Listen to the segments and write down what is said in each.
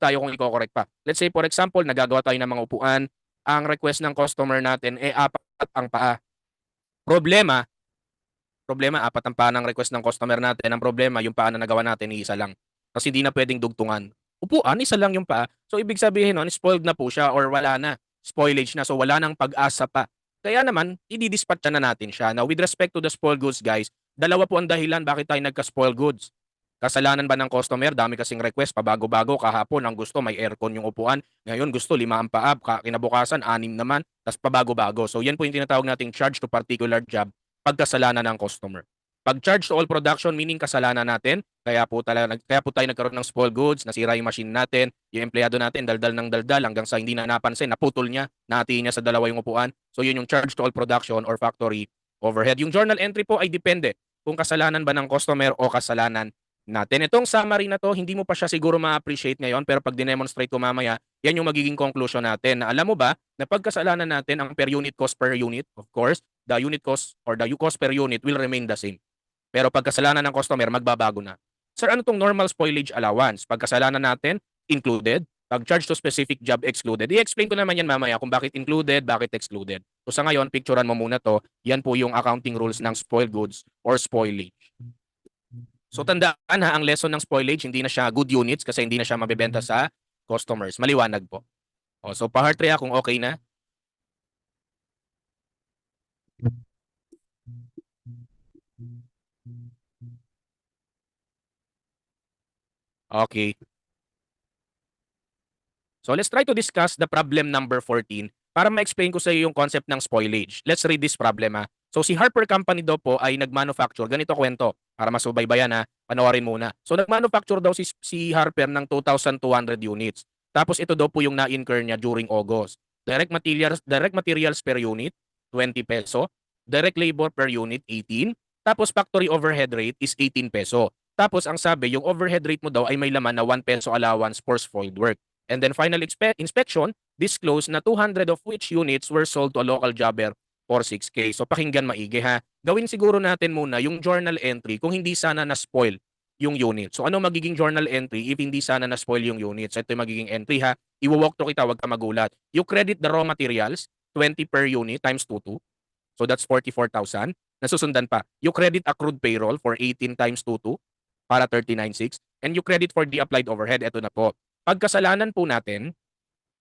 tayo kung i-correct pa. Let's say for example, nagagawa tayo ng mga upuan, ang request ng customer natin apat ang paa. Problema, apat ang paa ng request ng customer natin. Ang problema, yung paa na nagawa natin, isa lang. Kasi hindi na pwedeng dugtungan. Upuan, isa lang yung paa. So, ibig sabihin nun, spoiled na po siya or wala na. Spoilage na. So, wala nang pag-asa pa. Kaya naman, i-dispatch na natin siya. Now, with respect to the spoiled goods, guys, dalawa po ang dahilan bakit tayo nagka-spoiled goods. Kasalanan ba ng customer? Dami kasing request, pabago-bago, kahapon ang gusto, may aircon yung upuan. Ngayon gusto, 5 ang paa, kinabukasan, 6 naman, tapos pabago-bago. So yan po yung tinatawag nating charge to particular job, pagkasalanan ng customer. Pag charge to all production, meaning kasalanan natin, kaya po tayo nagkaroon ng spoiled goods, nasira yung machine natin, yung empleyado natin, daldal ng daldal, hanggang sa hindi na napansin, naputol niya, nahatiin niya sa dalawa yung upuan. So yun yung charge to all production or factory overhead. Yung journal entry po ay depende kung kasalanan ba ng customer o kasalanan natin. Itong summary na to, hindi mo pa siya siguro ma-appreciate ngayon, pero pag dinemonstrate ko mamaya, yan yung magiging conclusion natin. Na alam mo ba, na pagkasalanan natin ang per unit cost per unit, of course, the unit cost or the cost per unit will remain the same. Pero pagkasalanan ng customer, magbabago na. Sir, ano tong normal spoilage allowance? Pagkasalanan natin, included. Pag charge to specific job, excluded. I-explain ko naman yan mamaya kung bakit included, bakit excluded. So sa ngayon, picturean mo muna to. Yan po yung accounting rules ng spoiled goods or spoilage. So tandaan ha, ang lesson ng spoilage, hindi na siya good units kasi hindi na siya mabebenta sa customers. Maliwanag po. O, so pa-heart rate kung okay na. Okay. So let's try to discuss the problem number 14 para ma-explain ko sa iyo yung concept ng spoilage. Let's read this problem ha. So si Harper Company daw po ay nag-manufacture. Ganito kwento para masubaybayan ha. Panoorin muna. So nag-manufacture daw si Harper ng 2,200 units. Tapos ito daw po yung na-incur niya during August. Direct materials per unit, 20 peso. Direct labor per unit, 18. Tapos factory overhead rate is 18 peso. Tapos ang sabi, yung overhead rate mo daw ay may laman na 1 peso allowance for spoiled work. And then final inspection disclosed na 200 of which units were sold to a local jobber for 6K. So pakinggan maigi ha. Gawin siguro natin muna yung journal entry kung hindi sana na-spoil yung unit. So ano magiging journal entry if hindi sana na-spoil yung unit? So ito yung magiging entry ha. Iwo-walk through kita, wag ka magulat. You credit the raw materials, 20 per unit times 22. So that's 44,000. Nasusundan pa. You credit accrued payroll for 18 times 22 para 39,600. And you credit for the applied overhead. Ito na po. Pagkasalanan po natin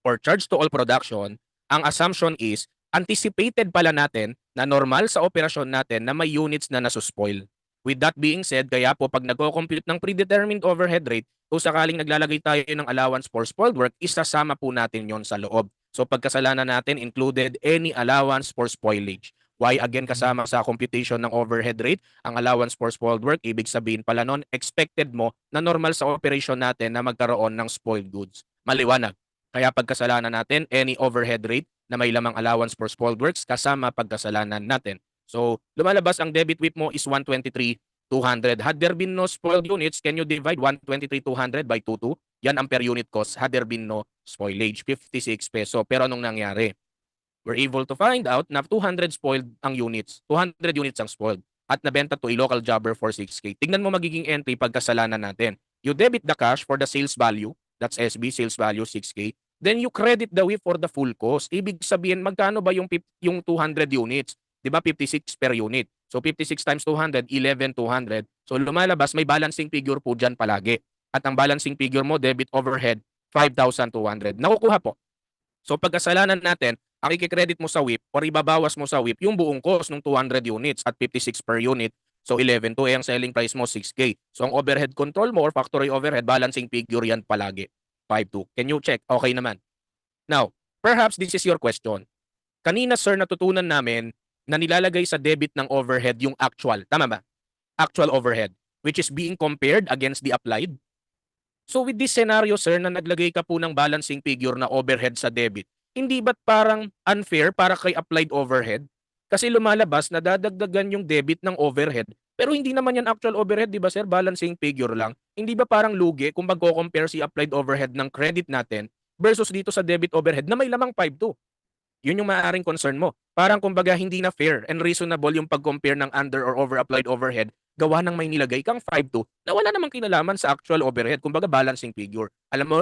or charge to all production, ang assumption is anticipated pala natin na normal sa operasyon natin na may units na nasuspoil. With that being said, kaya po pag nagko-compute ng predetermined overhead rate, kung sakaling naglalagay tayo ng allowance for spoiled work, isasama po natin yon sa loob. So pagkasalanan natin included any allowance for spoilage. Why again kasama sa computation ng overhead rate, ang allowance for spoiled work, ibig sabihin pala nun, expected mo na normal sa operation natin na magkaroon ng spoiled goods. Maliwanag. Kaya pagkasalanan natin, any overhead rate na may lamang allowance for spoiled works, kasama pagkasalanan natin. So, lumalabas ang debit WIP mo is 123,200. Had there been no spoiled units, can you divide 123,200 by 22? Yan ang per unit cost. Had there been no spoilage, 56 peso. Pero anong nangyari? We're able to find out na 200 spoiled ang units. 200 units ang spoiled at nabenta to a local jobber for 6K. Tignan mo magiging entry pagkasalanan natin. You debit the cash for the sales value, that's SB, sales value 6K. Then you credit the WIP for the full cost. Ibig sabihin, magkano ba yung 200 units? Di ba 56 per unit? So 56 times 200, 11,200. So lumalabas, may balancing figure po dyan palagi. At ang balancing figure mo, debit overhead, 5,200. Nakukuha po. So pagkasalanan natin, ang i-credit mo sa WIP or ibabawas mo sa WIP yung buong cost ng 200 units at 56 per unit. So 11 to ang selling price mo 6K. So ang overhead control mo or factory overhead balancing figure yan palagi. 5.2. Can you check? Okay naman. Now, perhaps this is your question. Kanina sir natutunan namin na nilalagay sa debit ng overhead yung actual. Tama ba? Actual overhead which is being compared against the applied. So with this scenario sir na naglagay ka po ng balancing figure na overhead sa debit, hindi ba't parang unfair para kay applied overhead? Kasi lumalabas na dadagdagan yung debit ng overhead. Pero hindi naman yan actual overhead, di ba sir? Balancing figure lang. Hindi ba parang lugi kung magko-compare si applied overhead ng credit natin versus dito sa debit overhead na may lamang 5.2? Yun yung maaaring concern mo. Parang kumbaga hindi na fair and reasonable yung pag-compare ng under or over applied overhead gawa ng may nilagay kang 5.2 na wala namang kinalaman sa actual overhead. Kumbaga balancing figure. Alam mo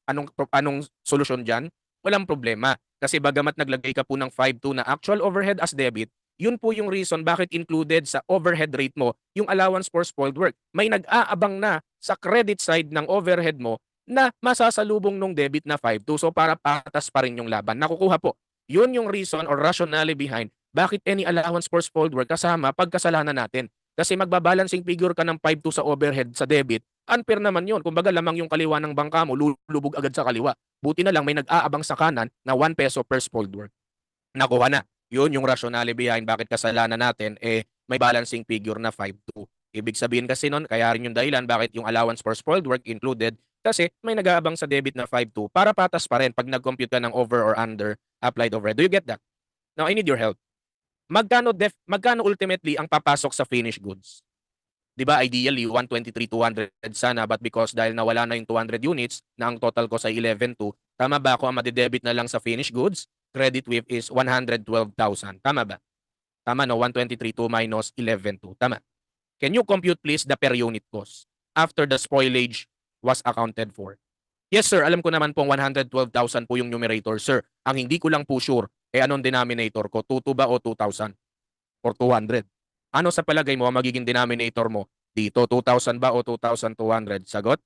Anong solusyon diyan? Walang problema. Kasi bagamat naglagay ka po ng 5.2 na actual overhead as debit, yun po yung reason bakit included sa overhead rate mo yung allowance for spoiled work. May nag-aabang na sa credit side ng overhead mo na masasalubong nung debit na 5.2. So para patas pa rin yung laban. Nakukuha po. Yun yung reason or rationale behind bakit any allowance for spoiled work kasama pagkasalanan natin. Kasi magbabalancing figure ka ng 5.2 sa overhead sa debit, unfair naman yun. Kumbaga lamang yung kaliwa ng bangka mo, lulubog agad sa kaliwa. Buti na lang may nag-aabang sa kanan na 1 peso per spoiled work. Nakuha na. Yun yung rationale behind bakit kasalanan natin may balancing figure na 5.2. Ibig sabihin kasi nun, kaya rin yung dahilan bakit yung allowance for spoiled work included kasi may nag-aabang sa debit na 5.2 para patas pa rin pag nag-compute ka ng over or under applied overhead. Do you get that? Now, I need your help. Magkano ultimately ang papasok sa finished goods? 'Di ba ideally 123,200 sana but because dahil nawala na yung 200 units na ang total cost ay 11,200, tama ba ako ang madedebit na lang sa finished goods? Credit with is 112,000. Tama ba? Tama no, 123,200 minus 11,200. Tama. Can you compute please the per unit cost after the spoilage was accounted for? Yes sir, alam ko naman pong 112,000 po yung numerator sir. Ang hindi ko lang po sure, anong denominator ko? 22 ba o 2,000? Or 200? Ano sa palagay mo ang magiging denominator mo dito? 2,000 ba o 2,200? Sagot?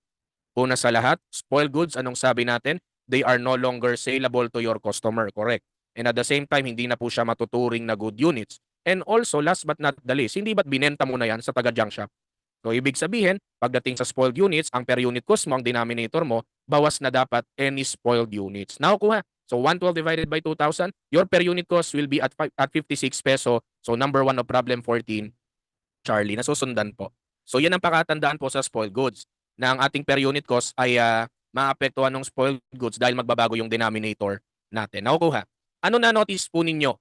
Una sa lahat, spoiled goods, anong sabi natin? They are no longer saleable to your customer, correct? And at the same time, hindi na po siya matuturing na good units. And also, last but not the least, hindi ba't binenta mo na yan sa taga-junk shop? So, ibig sabihin, pagdating sa spoiled units, ang per unit cost mo, ang denominator mo, bawas na dapat any spoiled units. Nakukuha. So, 112 divided by 2,000, your per unit cost will be at 56 peso. So, number 1 of problem 14, Charlie, nasusundan po. So, yan ang pakatandaan po sa spoiled goods na ang ating per unit cost ay maapektuhan ng spoiled goods dahil magbabago yung denominator natin. Nakukuha. Ano na notice po ninyo?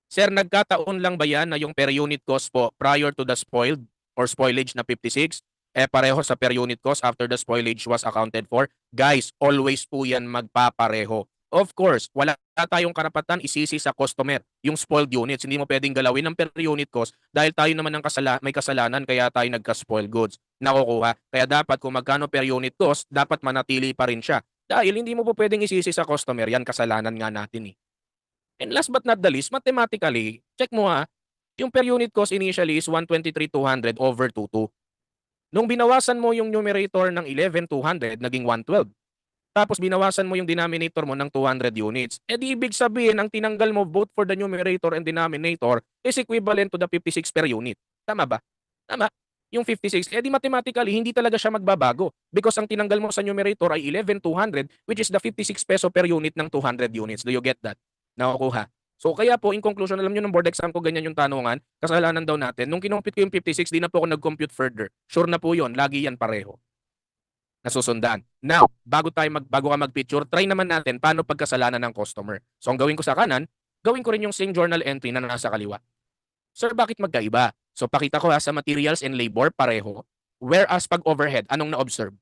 Sir, nagkataon lang ba yan na yung per unit cost po prior to the spoiled or spoilage na 56, pareho sa per unit cost after the spoilage was accounted for? Guys, always po yan magpapareho. Of course, wala tayong karapatan isisi sa customer yung spoiled units. Hindi mo pwedeng galawin ng per unit cost dahil tayo naman ang may kasalanan kaya tayo nagka-spoiled goods. Nakukuha. Kaya dapat kung magkano per unit cost, dapat manatili pa rin siya. Dahil hindi mo po pwedeng isisi sa customer, yan kasalanan nga natin eh. And last but not the least, mathematically, check mo yung per unit cost initially is 123,200 over 22. Nung binawasan mo yung numerator ng 11,200, naging 112. Tapos binawasan mo yung denominator mo ng 200 units. Di ibig sabihin, ang tinanggal mo both for the numerator and denominator is equivalent to the 56 per unit. Tama ba? Tama. Yung 56, di mathematically, hindi talaga siya magbabago because ang tinanggal mo sa numerator ay 11,200 which is the 56 peso per unit ng 200 units. Do you get that? Nakukuha. So kaya po, in conclusion, alam nyo ng board exam ko, ganyan yung tanungan, kasalanan daw natin. Nung kinumpute ko yung 56, di na po ako nag-compute further. Sure na po yun, lagi yan pareho. Nasusundan. Now, bago ka mag-picture, try naman natin paano pagkasalanan ng customer. So ang gawin ko sa kanan, gawin ko rin yung same journal entry na nasa kaliwa. Sir, bakit magkaiba? So pakita ko sa materials and labor, pareho. Whereas pag overhead, anong na-observe?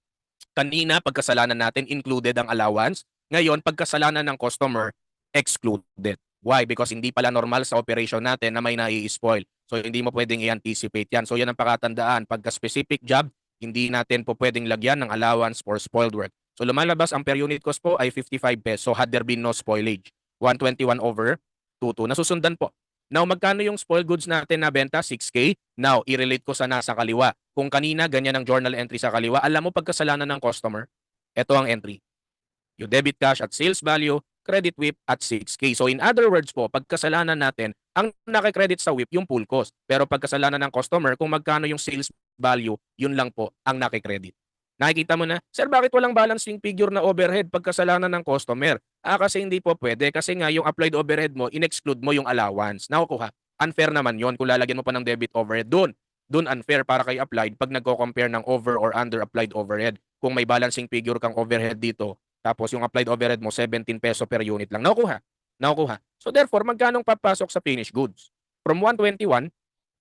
Kanina, pagkasalanan natin, included ang allowance. Ngayon, pagkasalanan ng customer, excluded. Why? Because hindi pala normal sa operation natin na may nai-spoil. So hindi mo pwedeng i-anticipate yan. So yan ang pakatandaan. Pagka specific job, hindi natin po pwedeng lagyan ng allowance for spoiled work. So lumalabas ang per unit cost po ay 55 peso had there been no spoilage. 121 over 22. Nasusundan po. Now, magkano yung spoiled goods natin na benta? 6K. Now, i-relate ko sa nasa kaliwa. Kung kanina ganyan ang journal entry sa kaliwa, alam mo pagkasalanan ng customer? Ito ang entry. Yung debit cash at sales value, credit WIP at 6K. So in other words po, pagkasalanan natin, ang nakikredit sa WIP yung full cost. Pero pagkasalanan ng customer, kung magkano yung sales value, yun lang po ang nakikredit. Nakikita mo na, sir, bakit walang balancing figure na overhead pagkasalanan ng customer? Kasi hindi po pwede. Kasi nga yung applied overhead mo, in-exclude mo yung allowance. Nakukuha. Unfair naman yon kung lalagyan mo pa ng debit overhead doon. Doon unfair para kay applied pag nagko-compare ng over or under applied overhead. Kung may balancing figure kang overhead dito, tapos yung applied overhead mo, 17 peso per unit lang. Nakukuha. Nakukuha. So therefore, magkanong papasok sa finished goods? From 121,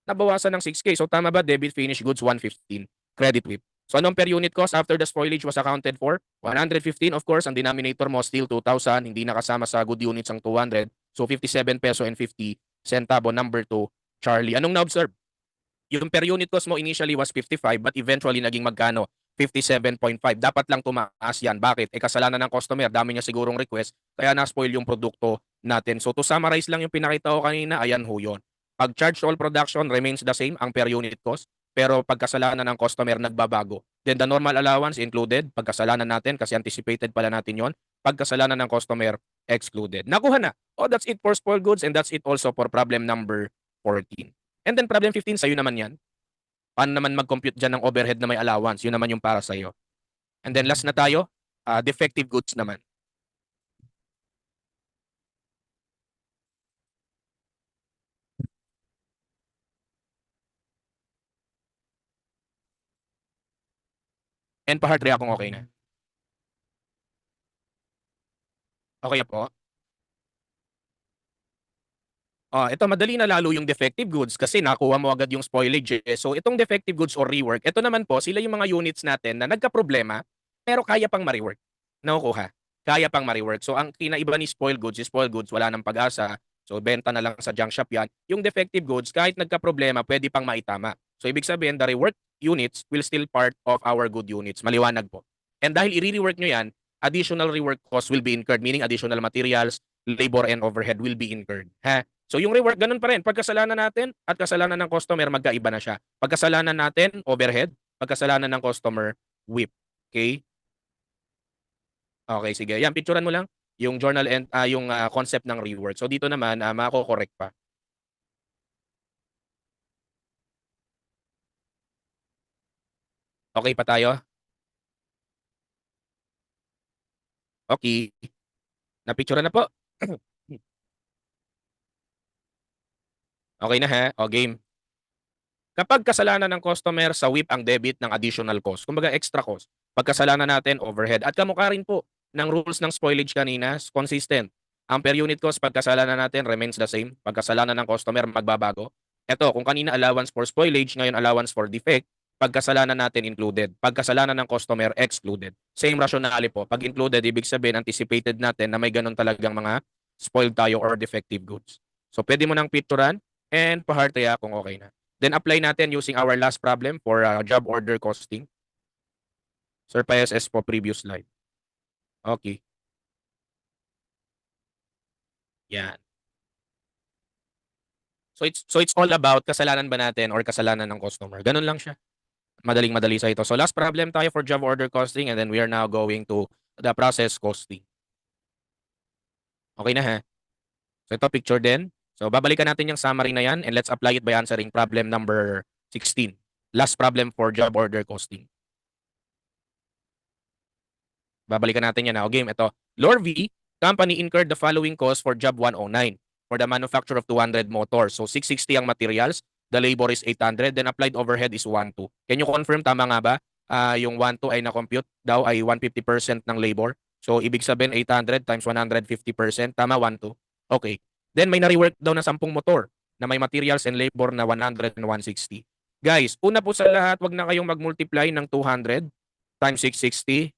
nabawasan ng 6K. So tama ba, debit finished goods, 115. Credit WIP. So anong per unit cost after the spoilage was accounted for? 115, of course. Ang denominator mo still 2,000. Hindi nakasama sa good units ang 200. So 57 peso and 50 centavo. Number 2, Charlie. Anong na-observe? Yung per unit cost mo initially was 55 but eventually naging magkano? 57.5. Dapat lang tumaas yan. Bakit? Kasalanan ng customer. Dami niya sigurong request. Kaya na-spoil yung produkto natin. So to summarize lang yung pinakita ko kanina, ayan ho yun. Pag charge to all production remains the same, ang per unit cost. Pero pagkasalanan ng customer nagbabago. Then the normal allowance included. Pagkasalanan natin kasi anticipated pala natin yon. Pagkasalanan ng customer excluded. Nakuha na. Oh, that's it for spoiled goods and that's it also for problem number 14. And then problem 15, sa'yo naman yan. Paano naman mag-compute dyan ng overhead na may allowance? Yun naman yung para sa'yo. And then last na tayo, defective goods naman. And pa-heart react kung okay na. Okay na po? Ito madali na lalo yung defective goods kasi nakuha mo agad yung spoilage. So itong defective goods or rework, ito naman po, sila yung mga units natin na nagka-problema pero kaya pang ma-rework. Nakukuha. Kaya pang ma-rework. So ang kinaiba ni spoiled goods, wala nang pag-asa. So benta na lang sa junk shop yan. Yung defective goods, kahit nagka-problema, pwede pang maitama. So ibig sabihin, the rework units will still part of our good units. Maliwanag po. And dahil i-rework nyo yan, additional rework costs will be incurred, meaning additional materials, labor, and overhead will be incurred. Ha? So yung rework, ganun pa rin. Pagkasalanan natin at kasalanan ng customer, magkaiba na siya. Pagkasalanan natin, overhead. Pagkasalanan ng customer, WIP. Okay? Okay, sige. Yan, picturean mo lang yung journal and yung concept ng rework. So dito naman, mako-correct pa. Okay pa tayo? Okay. Napicturean na po. Okay na ha? O game. Kapag kasalanan ng customer sa WIP ang debit ng additional cost, kumbaga extra cost, pagkasalanan natin overhead. At kamukha rin po ng rules ng spoilage kanina, consistent. Ang per unit cost pagkasalanan natin remains the same. Pagkasalanan ng customer magbabago. Ito, kung kanina allowance for spoilage, ngayon allowance for defect, pagkasalanan natin included. Pagkasalanan ng customer excluded. Same rationale po. Pag included, ibig sabihin anticipated natin na may ganun talagang mga spoiled tayo or defective goods. So pwede mo nang picturean and pa-heart react kung okay na. Then apply natin using our last problem for job order costing. Sir PSS po previous slide. Okay. Yan. So it's all about kasalanan ba natin or kasalanan ng customer. Ganun lang siya. Madaling-madali sa ito. So last problem tayo for job order costing and then we are now going to the process costing. Okay na ha? So ito picture din. So babalikan natin yung summary na yan and let's apply it by answering problem number 16. Last problem for job order costing. Babalikan natin yan na. O game, ito. Lore V, company incurred the following cost for job 109 for the manufacture of 200 motors. So 660 ang materials, the labor is 800, then applied overhead is 12. Can you confirm, tama nga ba? Yung 12 ay na-compute daw ay 150% ng labor. So ibig sabihin 800 times 150%, tama 12. Okay. Then may na-rework daw na 10 motor na may materials and labor na 100 and 160. Guys, una po sa lahat, wag na kayong mag-multiply ng 200 times 660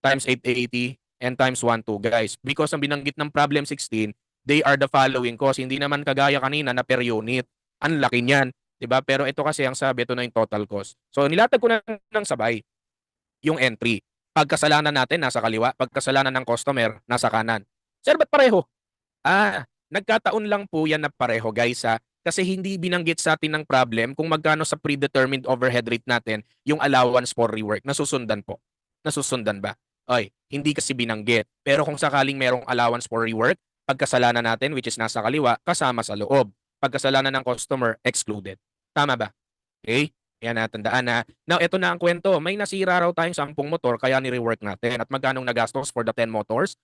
times 880 and times 12, guys. Because ang binanggit ng problem 16, they are the following cost. Hindi naman kagaya kanina na per unit. Ang laki niyan, 'di ba? Pero ito kasi ang sabi, ito na yung total cost. So nilatag ko na ng sabay yung entry. Pagkasalanan natin nasa kaliwa, pagkasalanan ng customer nasa kanan. Sir, ba't pareho? Nagkataon lang po yan na pareho, guys, ha? Kasi hindi binanggit sa atin ng problem kung magkano sa predetermined overhead rate natin yung allowance for rework. Nasusundan po. Nasusundan ba? Oy, hindi kasi binanggit. Pero kung sakaling merong allowance for rework, pagkasalanan natin, which is nasa kaliwa, kasama sa loob. Pagkasalanan ng customer, excluded. Tama ba? Okay? Yan na, tandaan na. Now, ito na ang kwento. May nasira raw tayong 10 motor, kaya ni-rework natin. At magkanong nagastos for the 10 motors?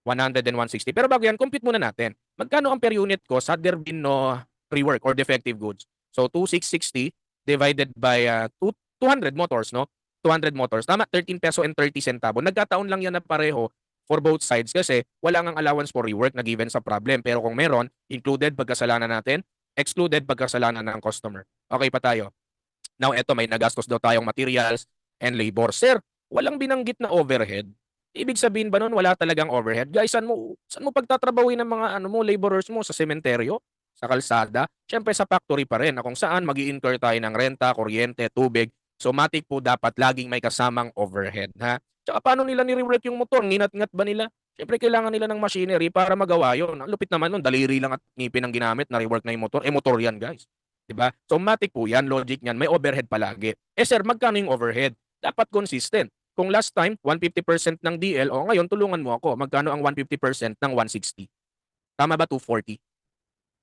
100 and 160. Pero bago yan, compute muna natin. Magkano ang per unit cost had there been no rework or defective goods? So, 2660 divided by 200 motors, no? 200 motors. Tama, 13 peso and 30 centavo. Nagkataon lang yan na pareho for both sides kasi wala ngang allowance for rework na given sa problem. Pero kung meron, included pagkasalanan natin, excluded pagkasalanan ng customer. Okay pa tayo. Now, eto, may nagastos daw tayong materials and labor. Sir, walang binanggit na overhead. Ibig sabihin ba nun wala talagang overhead? Guys, saan mo pagtatrabawin ng mga laborers mo sa sementeryo, sa kalsada? Syempre sa factory pa rin na kung saan magi-incur tayo ng renta, kuryente, tubig. So matic po dapat laging may kasamang overhead, ha? Tsaka paano nila ni-rework yung motor? Nginat-ngat ba nila? Siyempre kailangan nila ng machinery para magawa yun. Ang lupit naman nun, daliri lang at ngipin ang ginamit na rework na yung motor. Motor yan, guys. 'Di ba? So matic po yan, logic niyan, may overhead palagi. Sir, magkano yung overhead? Dapat consistent. Kung last time 150% ng DL, o ngayon tulungan mo ako, magkano ang 150% ng 160? Tama ba 240?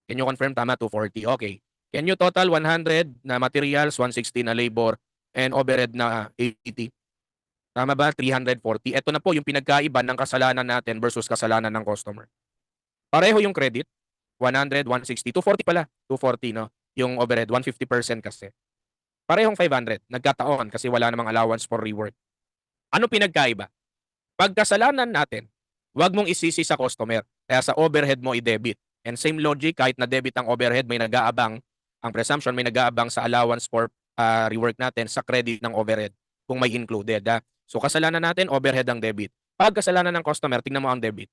Can you confirm tama 240? Okay. Can you total 100 na materials, 160 na labor, and overhead na 80? Tama ba? 340. Ito na po yung pinagkaiba ng kasalanan natin versus kasalanan ng customer. Pareho yung credit, 100, 160, 240 pala. 240, no? Yung overhead, 150% kasi. Parehong 500. Nagkataon kasi wala namang allowance for rework. Ano pinagkaiba? Pag kasalanan natin, wag mong isisi sa customer. Kaya sa overhead mo i-debit. And same logic, kahit na debit ang overhead, may nag-aabang, ang presumption may nag-aabang sa allowance for rework natin sa credit ng overhead kung may included. So kasalanan natin, overhead ang debit. Pag kasalanan ng customer, tingnan mo ang debit.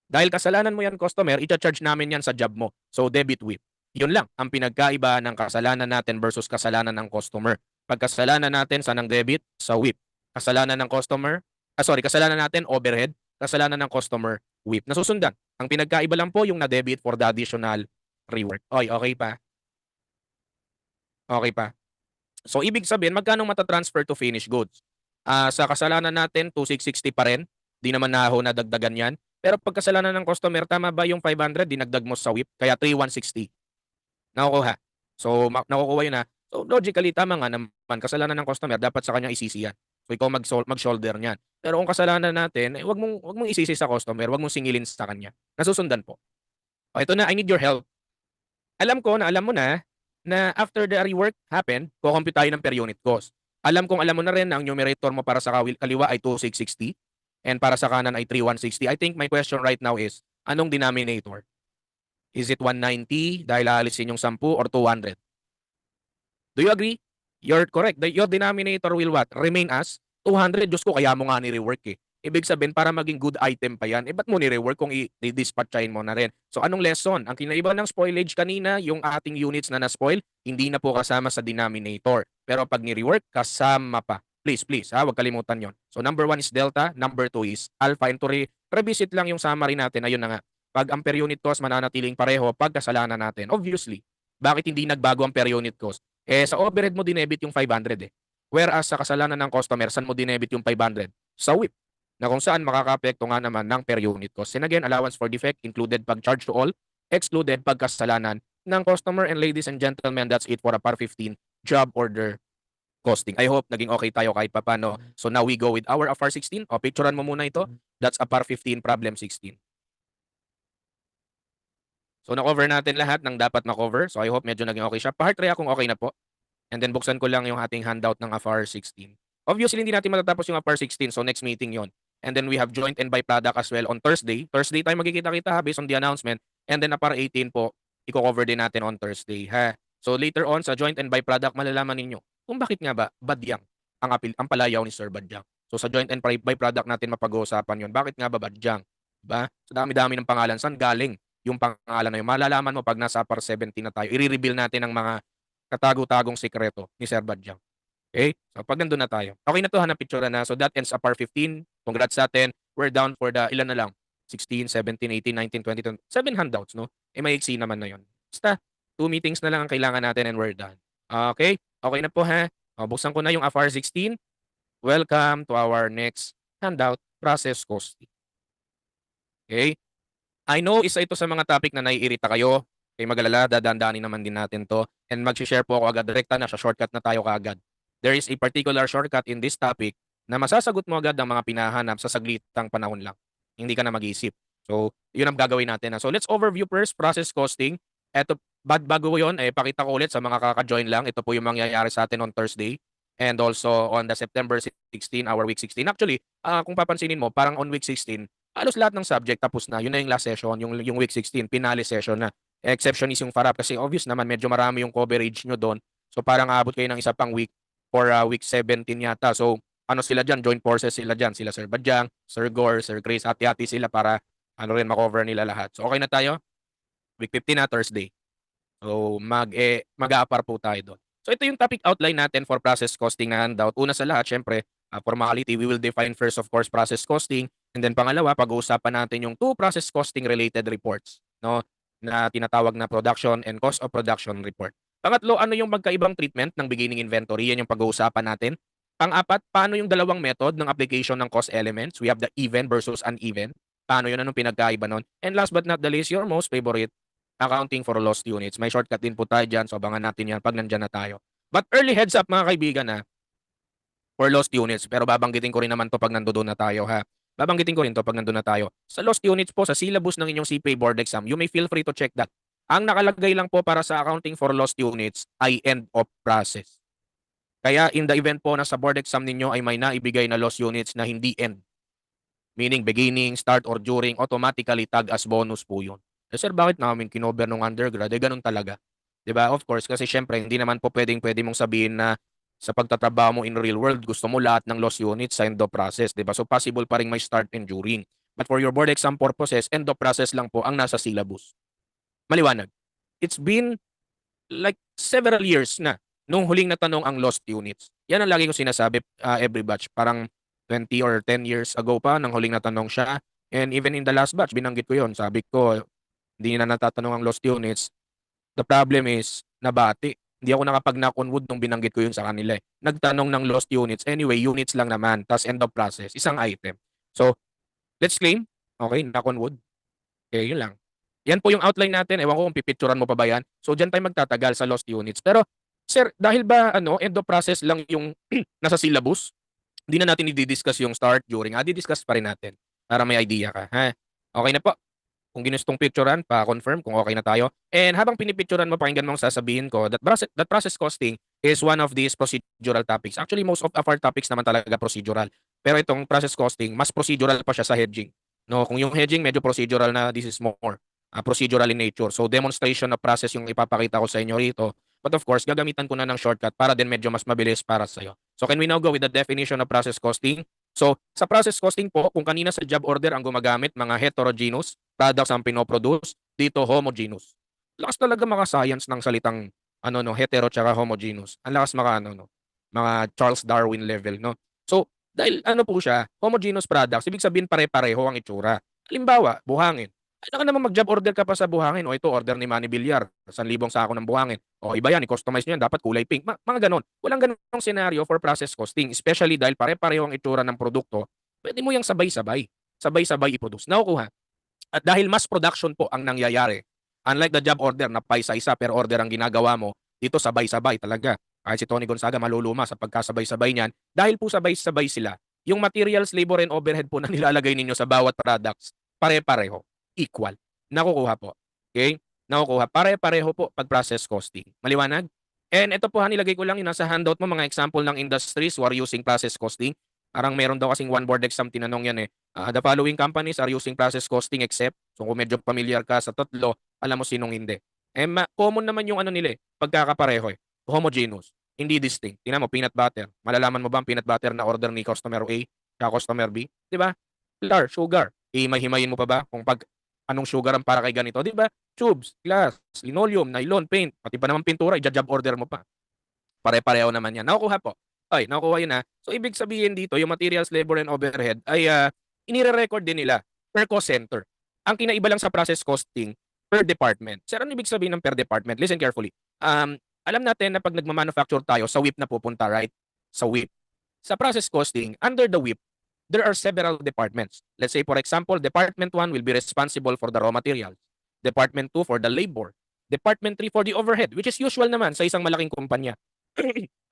Dahil kasalanan mo yan, customer, i-charge namin yan sa job mo. So debit WIP. Yun lang ang pinagkaiba ng kasalanan natin versus kasalanan ng customer. Pag kasalanan natin, saan ang debit? Sa WIP. Kasalanan ng customer, kasalanan natin, overhead. Kasalanan ng customer, WIP. Nasusundan. Ang pinagkaiba lang po yung na-debit for the additional rework. Oy, okay pa? Okay pa. So, ibig sabihin, magkano matatransfer to finished goods? Sa kasalanan natin, 2,660 pa rin. Di naman nadagdagan yan. Pero pag kasalanan ng customer, tama ba yung 500, dinagdag mo sa WIP? Kaya 3,160. Nakukuha. So, nakukuha yun, ha? So, logically, tama nga naman. Kasalanan ng customer, dapat sa kanya isisi yan. So, ikaw mag-shoulder niyan. Pero kung kasalanan natin, wag mong isisi sa customer, wag mong singilin sa kanya. Nasusundan po. O, ito na, I need your help. Alam ko na alam mo na after the rework happened, kukompute tayo ng per unit cost. Alam mo na rin na ang numerator mo para sa kaliwa ay 2,660 and para sa kanan ay 3,160. I think my question right now is, anong denominator? Is it 190 dahil aalisin yung 10 or 200? Do you agree? You're correct. Your denominator will what? Remain as 200. Diyos ko, kaya mo nga ni-rework eh. Ibig sabihin, para maging good item pa yan, ba't mo ni-rework kung i-dispatchain mo na rin? So, anong lesson? Ang kinaiba ng spoilage kanina, yung ating units na na-spoil, hindi na po kasama sa denominator. Pero pag ni-rework, kasama pa. Please, ha, huwag kalimutan yon. So, number 1 is delta, number 2 is alpha. And to revisit lang yung summary natin, ayun na nga. Pag ang per unit cost mananatiling pareho, pag kasalanan natin, obviously, bakit hindi nagbago ang per unit cost? Sa overhead mo dinebit yung 500 eh. Whereas sa kasalanan ng customer, saan mo dinebit yung 500? Sa WIP na kung saan makakaapekto nga naman ng per unit cost. And again, allowance for defect included pag charge to all, excluded pag kasalanan ng customer. And ladies and gentlemen, that's it for a par 15 job order costing. I hope naging okay tayo kahit papano. So now we go with our FR 16. O, picturean mo muna ito. That's a par 15 problem 16. So na-cover natin lahat ng dapat ma-cover. So I hope medyo naging okay siya. Pa-heart rate kung okay na po. And then buksan ko lang yung ating handout ng FR 16. Obviously, hindi natin matatapos yung FR 16. So next meeting yon. And then we have joint and byproduct as well on Thursday. Thursday tayo magkikita-kita based on the announcement. And then FR 18 po, i-cover din natin on Thursday. Ha? So later on sa joint and byproduct, malalaman ninyo kung bakit nga ba Badyang ang palayaw ni Sir Badyang. So sa joint and byproduct natin mapag-uusapan yon. Bakit nga ba Badyang? Diba? So dami-dami ng pangalan. Saan galing yung pangalan na yun? Malalaman mo pag nasa FR 17 na tayo. I-reveal natin ang mga katago-tagong sekreto ni Sir Badyang. Okay? So, pag nandun na tayo. Okay na to, hanap picture na. So, that ends up par 15. Congrats sa atin. We're down for the, ilan na lang? 16, 17, 18, 19, 20, 7 handouts, no? Maiksi naman na yun. Basta, 2 meetings na lang ang kailangan natin and we're done. Okay? Okay na po, ha? O, buksan ko na yung FR 16. Welcome to our next handout, process costing. Okay? I know isa ito sa mga topic na naiirita kayo. Kaya mag-alala, dadaan-daanin naman din natin to. And mag-share po ako agad direkta na, sa shortcut na tayo kaagad. There is a particular shortcut in this topic na masasagot mo agad ang mga pinahanap sa saglitang panahon lang. Hindi ka na mag-iisip. So, yun ang gagawin natin. So, let's overview first, process costing. Eto, bago yun, pakita ko ulit sa mga kaka-join lang. Ito po yung mangyayari sa atin on Thursday. And also on the September 16, our week 16. Actually, kung papansinin mo, parang on week 16, halos lahat ng subject tapos na. Yun na yung last session, yung week 16, finale session na. Exception is yung FARAP kasi obvious naman medyo marami yung coverage nyo doon. So parang aabot kayo ng isa pang week for week 17 yata. So ano sila dyan? Joint forces sila dyan. Sila Sir Badyang, Sir Gore, Sir Grace, hati-hati sila para makover nila lahat. So okay na tayo? Week 15 na Thursday. So mag-aapar po tayo doon. So ito yung topic outline natin for process costing na handout. Una sa lahat, syempre, formality, we will define first of course process costing, and then pangalawa, pag-uusapan natin yung two process costing related reports, no, na tinatawag na production and cost of production report. Pangatlo, ano yung magkaibang treatment ng beginning inventory? Yan yung pag-uusapan natin. Pang-apat, paano yung dalawang method ng application ng cost elements? We have the even versus uneven. Paano yun? Anong pinagkaiba nun? And last but not the least, your most favorite, accounting for lost units. May shortcut din po tayo dyan, so abangan natin yan pag nandyan na tayo. But early heads up mga kaibigan na for lost units, pero babanggitin ko rin naman to pag nandoon na tayo ha. Babanggitin ko rin to pag nandoon na tayo. Sa lost units po, sa syllabus ng inyong CPA board exam, you may feel free to check that. Ang nakalagay lang po para sa accounting for lost units ay end of process. Kaya in the event po na sa board exam ninyo ay may naibigay na lost units na hindi end, meaning beginning, start, or during, automatically tag as bonus po yun. Eh sir, bakit namin kinover nung undergrad? Eh ganun talaga. 'Di ba? Of course, kasi syempre hindi naman po pwede mong sabihin na sa pagtatrabaho mo in real world, gusto mo lahat ng lost units sa end of process, 'di ba? So possible pa ring may start and during. But for your board exam purposes, end of process lang po ang nasa syllabus. Maliwanag. It's been like several years na nung huling natanong ang lost units. Yan ang lagi ko sinasabi every batch. Parang 20 or 10 years ago pa nang huling natanong siya. And even in the last batch, binanggit ko yon. Sabi ko, hindi na natatanong ang lost units. The problem is, nabati. Hindi ako nakapag-knock on wood nung binanggit ko yun sa kanila. Nagtanong ng lost units. Anyway, units lang naman. Tas end of process. Isang item. So, let's claim. Okay, knock on wood. Okay, yun lang. Yan po yung outline natin. Ewan ko kung pipicturan mo pa ba yan. So, dyan tayo magtatagal sa lost units. Pero, sir, dahil ba end of process lang yung nasa syllabus, hindi na natin i-discuss yung start, during. Di-discuss pa rin natin para may idea ka. Ha? Okay na po. Kung ginustong picturean, pa-confirm kung okay na tayo. And habang pinipicturean mo, pakinggan mo ang sasabihin ko, that process costing is one of these procedural topics. Actually, most of our topics naman talaga procedural. Pero itong process costing, mas procedural pa siya sa hedging. No, kung yung hedging medyo procedural na, this is more procedural in nature. So demonstration of process yung ipapakita ko sa inyo rito. But of course, gagamitan ko na ng shortcut para din medyo mas mabilis para sa iyo. So can we now go with the definition of process costing? So sa process costing po, kung kanina sa job order ang gumagamit, mga heterogeneous products ang pinoproduce, dito homogeneous. Lakas talaga maka-science ng salitang hetero tsaka homogeneous. Ang lakas mga Charles Darwin level, no? So, dahil po siya, homogeneous products, ibig sabihin pare-pareho ang itsura. Halimbawa, buhangin. Ay, naka naman mag-job order ka pa sa buhangin. O ito, order ni Manny Villar, 1,000 sako ng buhangin. O iba yan, i-customize nyo yan, dapat kulay pink. Mga ganon. Walang ganong scenario for process costing, especially dahil pare-pareho ang itsura ng produkto. Pwede mo yung sabay-sabay. Sabay-sabay i-produce. Nakukuha. At dahil mass production po ang nangyayari, unlike the job order na paisa-isa per order ang ginagawa mo, dito sabay-sabay talaga. Kahit si Tony Gonzaga maluluma sa pagkasabay-sabay niyan, dahil po sabay-sabay sila, yung materials, labor, and overhead po na nilalagay ninyo sa bawat products, pare-pareho, equal. Nakukuha po. Okay? Nakukuha. Pare-pareho po pag process costing. Maliwanag? And ito po, nilagay ko lang yung nasa handout mo, mga example ng industries who are using process costing. Parang meron daw kasing one board exam tinanong yan eh. The following companies are using process costing except. So kung medyo familiar ka sa tatlo, alam mo sinong hindi. Eh, common naman yung nila eh. Pagkakapareho eh. Homogeneous. Hindi distinct. Tingnan mo, peanut butter. Malalaman mo ba ang peanut butter na order ni customer A at customer B? Di ba? Flour, sugar. Himayin mo pa ba kung anong sugar ang para kay ganito? Di ba? Tubes, glass, linoleum, nylon, paint. Pati pa naman pintura, i-job order mo pa. Pare-pareho naman yan. Nakukuha po. Ay, nakukuha yun na. So, ibig sabihin dito, yung materials, labor, and overhead ay inire-record din nila per cost center. Ang kinaiba lang sa process costing, per department. Sir, ano ibig sabihin ng per department? Listen carefully. Alam natin na pag nagmamanufacture tayo, sa WIP na pupunta, right? Sa WIP. Sa process costing, under the WIP, there are several departments. Let's say, for example, Department 1 will be responsible for the raw materials. Department 2 for the labor. Department 3 for the overhead, which is usual naman sa isang malaking kumpanya.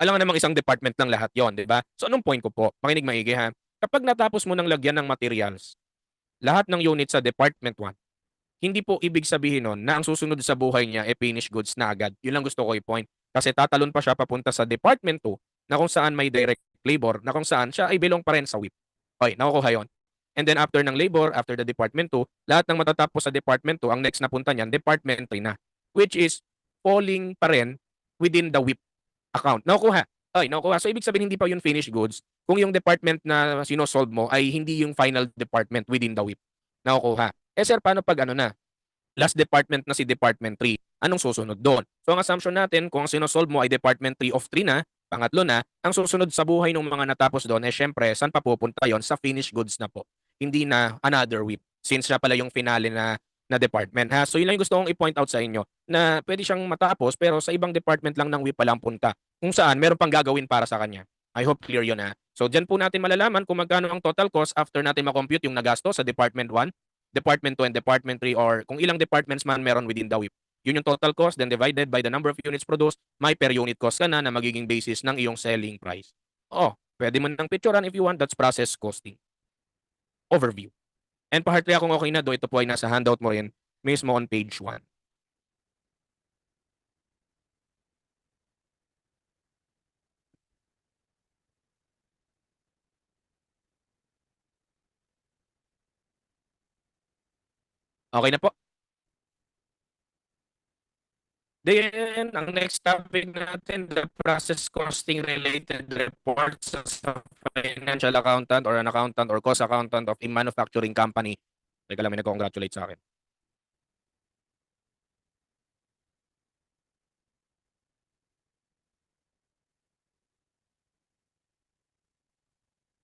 Alam nga namang isang department lang lahat yon, di ba? So, anong point ko po? Makinig maigi ha. Kapag natapos mo ng lagyan ng materials, lahat ng unit sa Department 1, hindi po ibig sabihin nun na ang susunod sa buhay niya ay finished goods na agad. Yun lang gusto ko i-point. Kasi tatalon pa siya papunta sa Department 2 na kung saan may direct labor, na kung saan siya ay belong pa rin sa WIP. Okay, nakukuha yun. And then after ng labor, after the Department 2, lahat ng matatapos sa Department 2, ang next na punta niyan, Department 3 na. Which is falling pa rin within the WIP account. Nakukuha. Ay, nakukuha. So, ibig sabihin, hindi pa yung finished goods kung yung department na sinosolve mo ay hindi yung final department within the WIP. Nakukuha. Eh, sir, paano pag na? last department na si Department 3. Anong susunod doon? So ang assumption natin, kung ang sinosolve mo ay Department 3 of 3 na, pangatlo na, ang susunod sa buhay ng mga natapos doon, eh syempre, saan pa pupunta yon? Sa finished goods na po. Hindi na another whip. Since siya pala yung finale na department. Ha? So yun lang yung gusto kong i-point out sa inyo na pwede siyang matapos pero sa ibang department lang ng whip pa lang punta. Kung saan, meron pang gagawin para sa kanya. I hope clear yun ha. So dyan po natin malalaman kung magkano ang total cost after natin makompute yung nagasto sa Department 1, Department 2, and Department 3 or kung ilang departments man meron within the WIP. Yun yung total cost, then divided by the number of units produced, may per unit cost ka na magiging basis ng iyong selling price. Oh, pwede mo nang picturean if you want, that's process costing. Overview. And pahartly kung okay na do, ito po ay nasa handout mo rin mismo on page 1. Okay na po. Then, ang next topic natin, the process costing related reports sa financial accountant or an accountant or cost accountant of a manufacturing company. Teka lang, may nag-congratulate sa akin.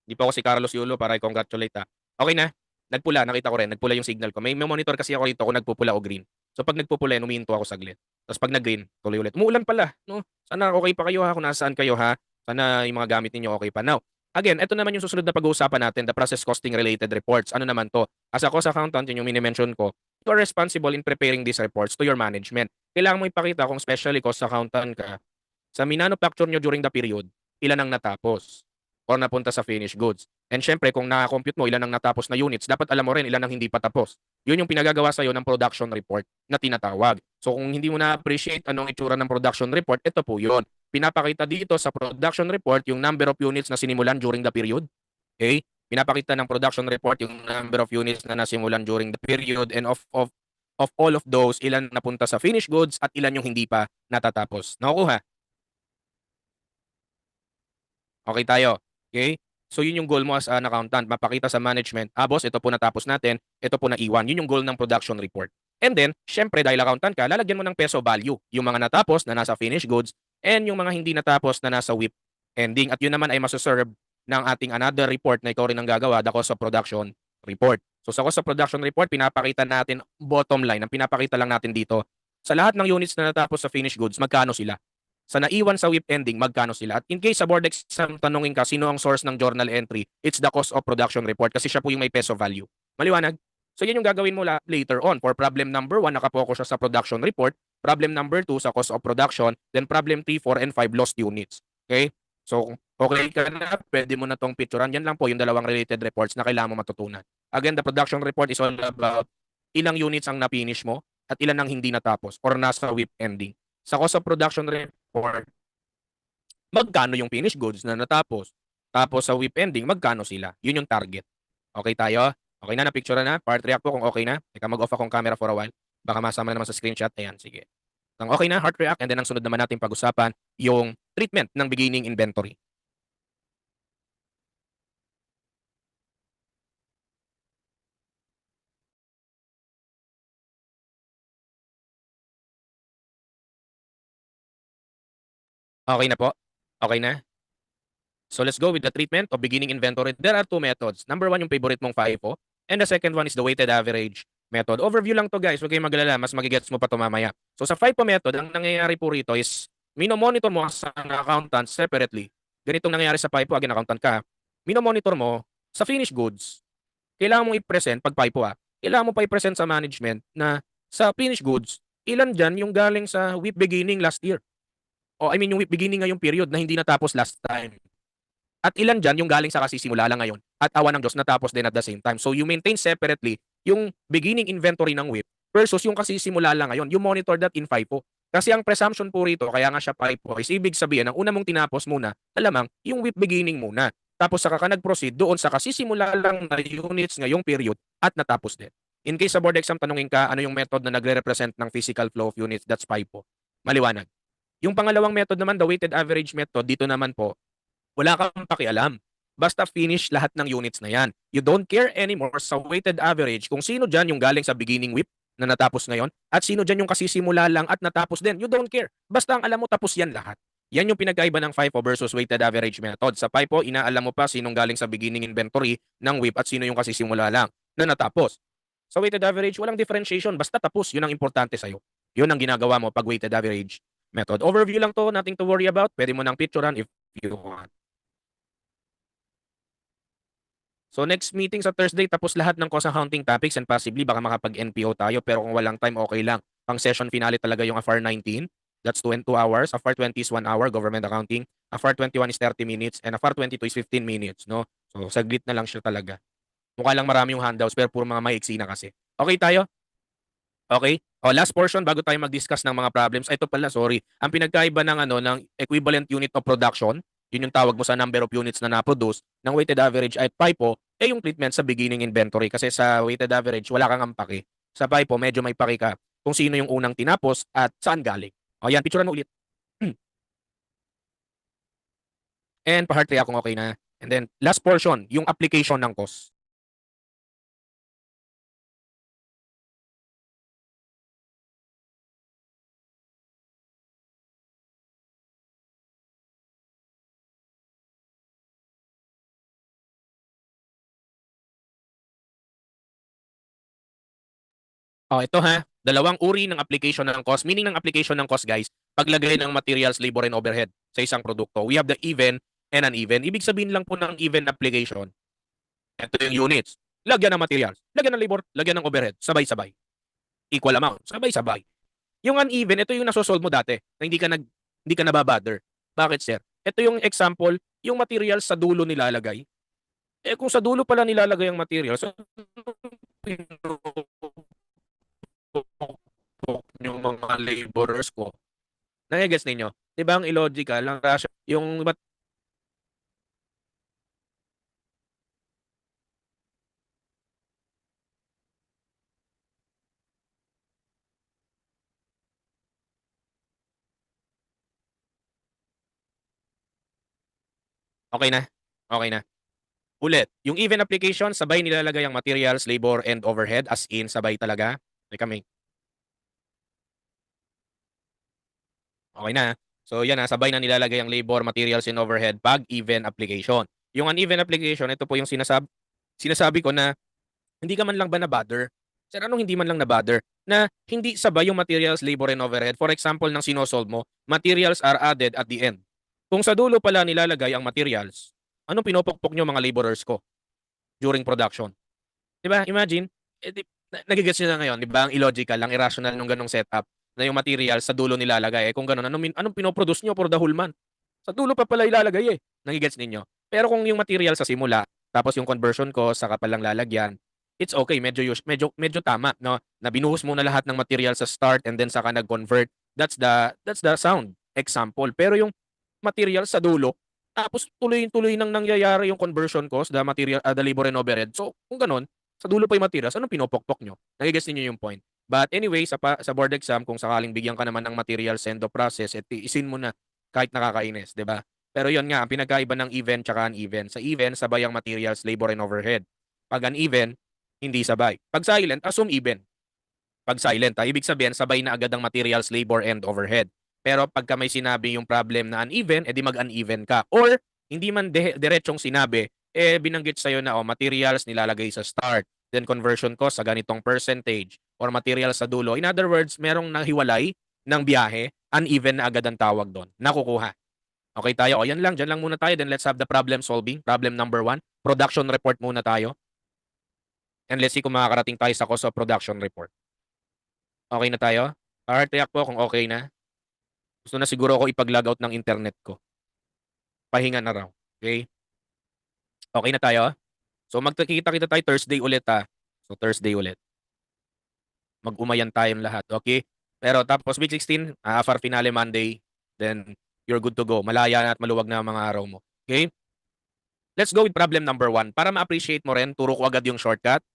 Di pa ako si Carlos Yulo para i-congratulate ha. Okay na. Nagpula, nakita ko rin. Nagpula yung signal ko. May monitor kasi ako rito kung nagpupula o green. So pag nagpupula, umihinto ako saglit. Tapos pag nag-green, tuloy ulit. Umuulan pala. No? Sana okay pa kayo ha kung nasaan kayo ha. Sana yung mga gamit ninyo okay pa. Now, again, ito naman yung susunod na pag-uusapan natin, the process costing related reports. Ano naman to? As a cost accountant, yun yung mini-mention ko, you are responsible in preparing these reports to your management. Kailangan mo ipakita kung especially cost accountant ka, sa minanufacture nyo during the period, ilan ang natapos or napunta sa finished goods. And syempre, kung na-compute mo ilan ang natapos na units, dapat alam mo rin ilan ang hindi pa tapos. Yun yung pinagagawa sa'yo ng production report na tinatawag. So kung hindi mo na-appreciate anong itsura ng production report, ito po yun. Pinapakita dito sa production report yung number of units na sinimulan during the period. Okay? Pinapakita ng production report yung number of units na nasimulan during the period and of all of those, ilan napunta sa finished goods at ilan yung hindi pa natatapos. Nakukuha? Okay tayo. Okay? So yun yung goal mo as an accountant, mapakita sa management, boss, ito po natapos natin, ito po naiwan. Yun yung goal ng production report. And then, syempre dahil accountant ka, lalagyan mo ng peso value, yung mga natapos na nasa finished goods and yung mga hindi natapos na nasa WIP ending. At yun naman ay masaserve ng ating another report na ikaw rin ang gagawa, the cost of production report. So sa cost of production report, pinapakita natin bottom line, ang pinapakita lang natin dito, sa lahat ng units na natapos sa finished goods, magkano sila? Sa naiwan sa WIP ending, magkano sila? At in case sa board exam, tanungin ka, sino ang source ng journal entry? It's the cost of production report kasi siya po yung may peso value. Maliwanag? So yan yung gagawin mo later on. For problem number 1, nakapokus siya sa production report. Problem number 2, sa cost of production. Then problem 3, 4, and 5, lost units. Okay? So, okay ka na, pwede mo na tong picturean. Yan lang po yung dalawang related reports na kailangan mo matutunan. Again, the production report is all about ilang units ang na-finish mo at ilan ang hindi natapos or nasa WIP ending. Sa cost of production report, magkano yung finished goods na natapos. Tapos sa WIP ending, magkano sila. Yun yung target. Okay tayo? Okay na, na-picture na. Part react po kung okay na. Teka, mag-off akong camera for a while. Baka masama naman sa screenshot. Ayan, sige. Kung okay na, heart react. And then ang sunod naman natin pag-usapan, yung treatment ng beginning inventory. Okay na po? Okay na? So let's go with the treatment of beginning inventory. There are two methods. Number one, yung favorite mong FIFO. And the second one is the weighted average method. Overview lang to guys. Huwag kayong magalala. Mas magigets mo pa to mamaya. So sa FIFO method, ang nangyayari po rito is minomonitor mo sa accountant separately. Ganitong nangyayari sa FIFO. Again, accountant ka. Minomonitor mo sa finished goods. Kailangan mo i-present, pag FIFO kailangan mo pa i-present sa management na sa finished goods, ilan dyan yung galing sa WIP beginning last year. O I mean yung WIP beginning ngayong period na hindi natapos last time. At ilan dyan yung galing sa kasisimula lang ngayon at awa ng Diyos natapos din at the same time. So you maintain separately yung beginning inventory ng WIP versus yung kasisimula lang ngayon. You monitor that in FIFO. Kasi ang presumption po rito, kaya nga siya FIFO, is ibig sabihin, ang una mong tinapos muna, alamang, yung WIP beginning muna. Tapos saka ka nag-proceed doon sa kasisimula lang na units ngayong period at natapos din. In case sa board exam, tanungin ka, ano yung method na nagre-represent ng physical flow of units, that's FIFO. Maliwanag. Yung pangalawang method naman, the weighted average method, dito naman po, wala kang pakialam. Basta finish lahat ng units na yan. You don't care anymore sa weighted average kung sino dyan yung galing sa beginning WIP na natapos ngayon? At sino dyan yung kasisimula lang at natapos din? You don't care. Basta ang alam mo, tapos yan lahat. Yan yung pinagkaiba ng FIFO versus weighted average method. Sa FIFO, inaalam mo pa sinong galing sa beginning inventory ng WIP at sino yung kasisimula lang na natapos. Sa weighted average, walang differentiation. Basta tapos, yun ang importante sa'yo. Yun ang ginagawa mo pag weighted average method. Overview lang to, nothing to worry about. Pwede mo nang picturean if you want. So next meeting sa Thursday, tapos lahat ng cost accounting topics and possibly baka makapag-NPO tayo pero kung walang time, okay lang. Pang session finale talaga yung FR 19. That's 2 hours. FR 20 is 1 hour, government accounting. FR 21 is 30 minutes and FR 22 is 15 minutes, no? So saglit na lang siya talaga. Mukha lang marami yung handouts pero puro mga maiksi na kasi. Okay tayo? Okay? O last portion bago tayo mag-discuss ng mga problems. Ito pala, sorry. Ang pinagkaiba ng ng equivalent unit of production, yun yung tawag mo sa number of units na na-produce ng weighted average at FIFO, yung treatment sa beginning inventory kasi sa weighted average wala kang ampake. Sa FIFO medyo may paki ka kung sino yung unang tinapos at saan galing. O yan, picturean mo ulit. And pa-heart rate kung okay na. And then last portion, yung application ng cost. Oh, ito ha. Dalawang uri ng application ng cost. Meaning ng application ng cost, guys, paglagay ng materials, labor, and overhead sa isang produkto. We have the even and uneven. Ibig sabihin lang po ng even application, ito yung units. Lagyan ng materials, lagyan ng labor, lagyan ng overhead. Sabay-sabay. Equal amount. Sabay-sabay. Yung uneven, ito yung nasosolve mo dati na hindi ka nababother. Bakit, sir? Ito yung example, yung materials sa dulo nilalagay. Eh kung sa dulo pala nilalagay ang materials, so, yung mga laborers ko. Nagigets ninyo? 'Di ba ang illogical, ang rational, yung okay na? Okay na. Ulit, yung even application, sabay nilalagay ang materials, labor, and overhead as in sabay talaga. Teka, may okay na. So yan na, sabay na nilalagay ang labor, materials, and overhead pag even application. Yung uneven application, ito po yung sinasabi ko na hindi ka man lang ba na-bother? Sir, anong hindi man lang na-bother? Na hindi sabay yung materials, labor, and overhead. For example, ng sinosolve mo, materials are added at the end. Kung sa dulo pala nilalagay ang materials, anong pinupukpok nyo mga laborers ko during production? 'Di ba? Imagine, nagigets niyo na ngayon, 'di ba? Ang illogical, ang irrational nung ganong setup na yung materials sa dulo nilalagay. Eh kung gano'n, anong pinoproduce nyo for the whole month? Sa dulo pa pala ilalagay eh. Nagigets ninyo? Pero kung yung material sa simula, tapos yung conversion ko saka pa lang lalagyan, it's okay, medyo tama, no? Na binuhos mo na lahat ng material sa start and then saka nag-convert. That's the sound example. Pero yung material sa dulo, tapos tuloy-tuloy nang nangyayari yung conversion cost, the labor and overhead. So, kung gano'n, sa dulo pa yung materials, anong pinopokpok nyo? Nagigets niyo yung point. But anyway, sa board exam, kung sakaling bigyan ka naman ng materials and the process, isin mo na kahit nakakainis, 'di ba? Pero yon nga, ang pinagkaiba ng even tsaka uneven. Sa even, sabay ang materials, labor, and overhead. Pag uneven, hindi sabay. Pag silent, assume even. Pag silent, ibig sabihin, sabay na agad ang materials, labor, and overhead. Pero pagka may sinabi yung problem na uneven, edi mag-uneven ka. Or, hindi man diretsong sinabi, binanggit sa'yo na, materials nilalagay sa start, then conversion cost sa ganitong percentage, or materials sa dulo. In other words, merong nahiwalay ng biyahe, uneven na agad ang tawag doon. Nakukuha. Okay tayo? O yan lang, dyan lang muna tayo. Then let's have the problem solving. Problem number 1. Production report muna tayo. And let's see kung makakarating tayo sa cost of production report. Okay na tayo? Heart react po kung okay na. Gusto na siguro ako ipag-log out ng internet ko. Pahinga na raw. Okay? Okay na tayo? So magkikita-kita tayo Thursday ulit ha. So Thursday ulit. Mag-umayan tayong lahat. Okay? Pero tapos week 16, FR finale Monday. Then you're good to go. Malaya na at maluwag na ang mga araw mo. Okay? Let's go with problem number 1. Para ma-appreciate mo rin, turo ko agad yung shortcut.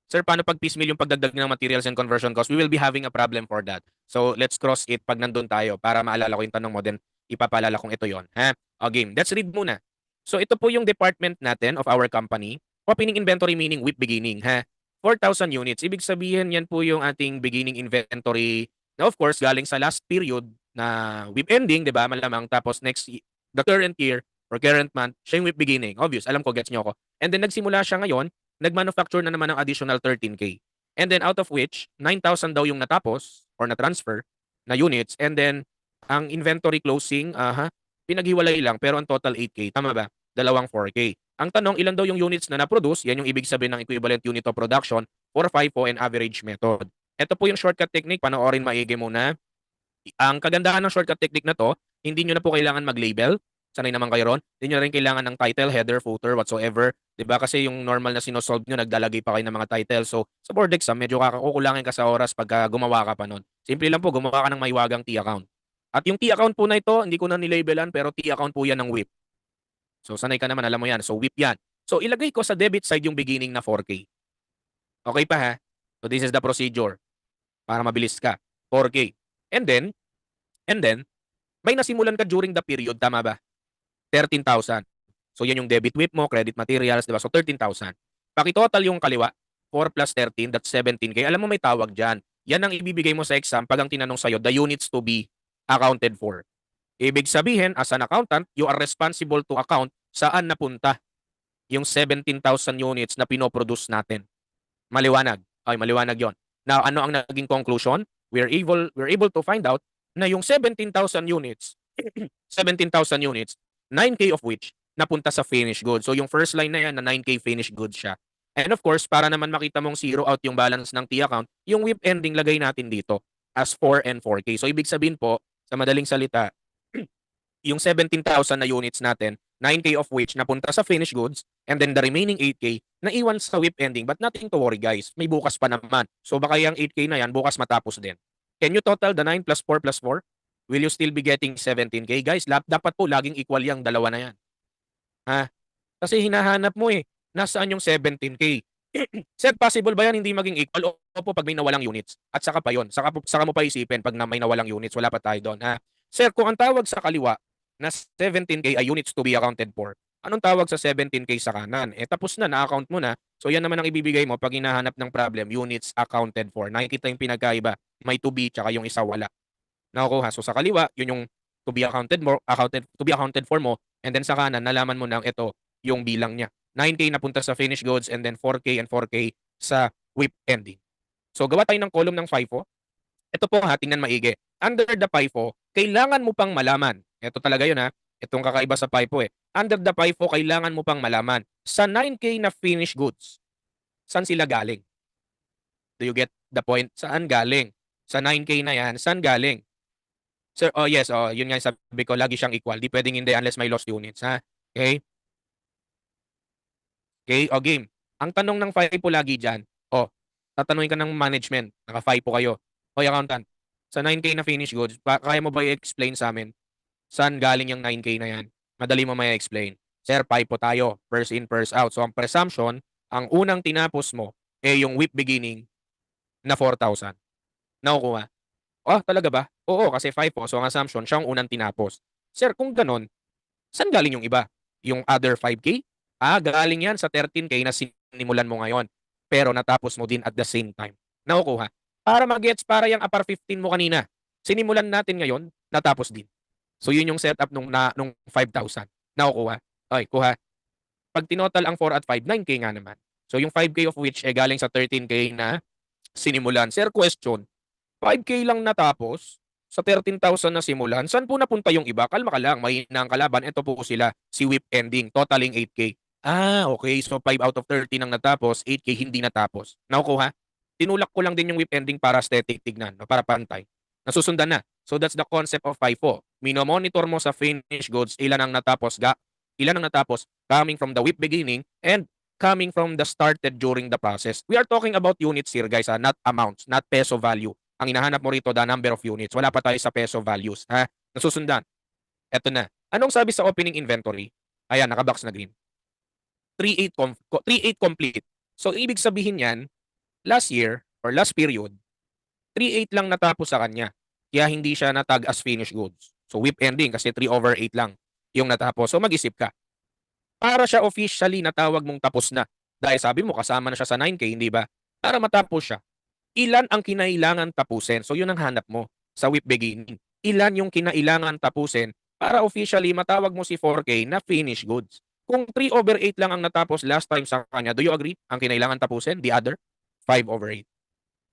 Sir, paano pag piecemeal yung pagdagdag ng materials and conversion cost? We will be having a problem for that. So, let's cross it pag nandun tayo para maalala ko yung tanong mo, then ipapaalala kong ito yon. Ha? O, game. Let's read muna. So, ito po yung department natin of our company. Opening inventory meaning WIP beginning. Ha? 4,000 units. Ibig sabihin yan po yung ating beginning inventory na of course galing sa last period na WIP ending, 'di ba? Malamang tapos the current year or current month, siya yung WIP beginning. Obvious, alam ko, gets niyo ako. And then nagsimula siya ngayon, nag-manufacture na naman ng additional 13K. And then out of which 9,000 daw yung natapos or na-transfer na units, and then ang inventory closing, pinaghiwalay lang pero ang total 8K, tama ba? Dalawang 4K. Ang tanong, ilan daw yung units na na-produce? Yan yung ibig sabihin ng equivalent unit of production for FIFO and average method. Ito po yung shortcut technique, panoorin maigi muna. Ang kagandahan ng shortcut technique na 'to, hindi niyo na po kailangan mag-label, sanay naman kayo ro'n. Hindi niyo rin kailangan ng title, header, footer, whatsoever, 'di ba? Kasi yung normal na sino-solve niyo naglalagay pa kayo ng mga title. So, sa board exam medyo kukulangin ka sa oras pagka gumawa ka pa nun. Simple lang po, gumawa ka ng maiwagang T account. At yung T account po na ito, hindi ko na nilabelan pero T account po yan ng WIP. So, sanay ka naman, alam mo yan. So, WIP yan. So, ilagay ko sa debit side yung beginning na 4K. Okay pa ha? So, this is the procedure para mabilis ka. 4K. And then, and then, may nasimulan ka during the period, tama ba? 13,000. So, yan yung debit WIP mo, credit materials, di ba? So, 13,000. Paki-total yung kaliwa, 4 plus 13, that's 17K. Alam mo may tawag dyan. Yan ang ibibigay mo sa exam pag ang tinanong sa'yo, the units to be accounted for. Ibig sabihin, as an accountant, you are responsible to account saan napunta yung 17,000 units na pinoproduce natin. Maliwanag. Ay, maliwanag yon. Now, ano ang naging conclusion? We're able to find out na yung 17,000 units, 17,000 units, 9K of which napunta sa finished goods. So yung first line na yan na 9K finished goods siya. And of course, para naman makita mong zero out yung balance ng T account, yung WIP ending lagay natin dito as 4 and 4K. So ibig sabihin po, sa madaling salita, yung 17,000 na units natin, 9K of which napunta sa finished goods, and then the remaining 8K na iwan sa WIP ending. But nothing to worry guys, may bukas pa naman. So baka yung 8K na yan, bukas matapos din. Can you total the 9 plus 4 plus 4? Will you still be getting 17K? Guys, dapat po laging equal yung dalawa na yan. Ha? Kasi hinahanap mo nasaan yung 17K? Sir, possible ba yan hindi maging equal? Opo, pag may nawalang units. At saka pa yun. Saka mo pa isipin pag may nawalang units. Wala pa tayo doon. Ha? Sir, kung ang tawag sa kaliwa na 17K ay units to be accounted for, anong tawag sa 17K sa kanan? Tapos na, na-account mo na. So yan naman ang ibibigay mo pag hinahanap ng problem, units accounted for. Nakikita yung pinagkaiba. May to be, tsaka yung isa wala. Nakukuha. So sa kaliwa, yun yung to be accounted for mo, and then sa kanan nalaman mo na ito yung bilang niya. 9K napunta sa finished goods, and then 4K and 4K sa WIP ending. So gawa tayo ng column ng FIFO. Ito po tingnan maigi. Under the FIFO, kailangan mo pang malaman. Ito talaga yun Itong kakaiba sa FIFO Under the FIFO, kailangan mo pang malaman. Sa 9K na finished goods, saan sila galing? Do you get the point? Saan galing? Sa 9K na yan, saan galing? Sir, yes, yun nga sabi ko, lagi siyang equal. Di pwedeng hindi unless may lost units, ha? Okay? Okay, game. Ang tanong ng FIFO lagi dyan, tatanungin ka ng management, naka-FIFO kayo. Accountant, sa 9K na finished goods, kaya mo ba i-explain sa amin saan galing yung 9K na yan? Madali mo may explain. Sir, FIFO tayo, first in, first out. So, ang presumption, ang unang tinapos mo, yung WIP beginning na 4,000. Nakukuha. Talaga ba? Oo, kasi FIFO. So, ang assumption, siya ang unang tinapos. Sir, kung ganon, saan galing yung iba? Yung other 5K? Galing yan sa 13K na sinimulan mo ngayon. Pero natapos mo din at the same time. Nakukuha. Para mag-gets, para yung upper 15 mo kanina. Sinimulan natin ngayon, natapos din. So, yun yung setup nung 5,000. Nakukuha. Okay, kuha. Pag tinotal ang 4 at 5, 9K nga naman. So, yung 5K of which galing sa 13K na sinimulan. Sir, question, 5K lang natapos sa 13,000 na simulan. Saan po napunta yung iba? Kalma ka lang, mahina ang kalaban. Ito po sila, si WIP ending, totaling 8K. Okay. So 5 out of 13 ang natapos, 8K hindi natapos. Nakukuha? Tinulak ko lang din yung WIP ending para aesthetic tignan, para pantay. Nasusundan na. So that's the concept of FIFO. Minomonitor mo sa finished goods, ilan ang natapos coming from the WIP beginning and coming from the started during the process. We are talking about units here guys, not amounts, not peso value. Ang hinahanap mo rito, the number of units. Wala pa tayo sa peso values. Nasusundan. Eto na. Anong sabi sa opening inventory? Ayan, nakabox na green. 3.8 complete. So, ibig sabihin yan, last year, or last period, 3.8 lang natapos sa kanya. Kaya hindi siya natag as finished goods. So, WIP ending kasi 3/8 lang yung natapos. So, mag-isip ka. Para siya officially natawag mong tapos na. Dahil sabi mo, kasama na siya sa 9K, hindi ba? para matapos siya. Ilan ang kinailangan tapusin? So yun ang hanap mo sa WIP beginning. Ilan yung kinailangan tapusin para officially matawag mo si 4K na finished goods. Kung 3/8 lang ang natapos last time sa kanya, do you agree? Ang kinailangan tapusin, the other 5/8.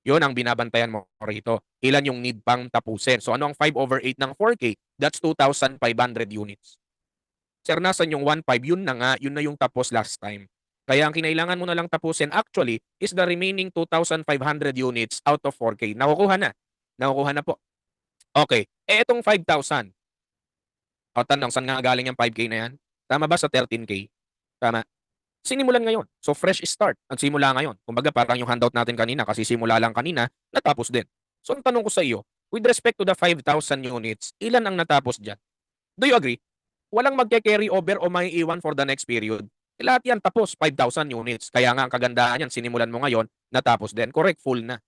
Yun ang binabantayan mo rito. Ilan yung need pang tapusin. So ano ang 5/8 ng 4K? That's 2,500 units. Sir, nasan yung 1.5? Yun na nga, yun na yung tapos last time. Kaya ang kinailangan mo na lang tapusin actually is the remaining 2,500 units out of 4K. Nakukuha na. Nakukuha na po. Okay. Itong 5,000. O tanong, saan nga galing yung 5K na yan? Tama ba sa 13K? Tama. Sinimulan ngayon. So fresh start ang simula ngayon. Kumbaga parang yung handout natin kanina kasi simula lang kanina, natapos din. So ang tanong ko sa iyo, with respect to the 5,000 units, ilan ang natapos dyan? Do you agree? Walang magke-carry over o maiiwan for the next period. Lahat yan tapos, 5,000 units. Kaya nga ang kagandahan yan, sinimulan mo ngayon, natapos din. Correct, full na.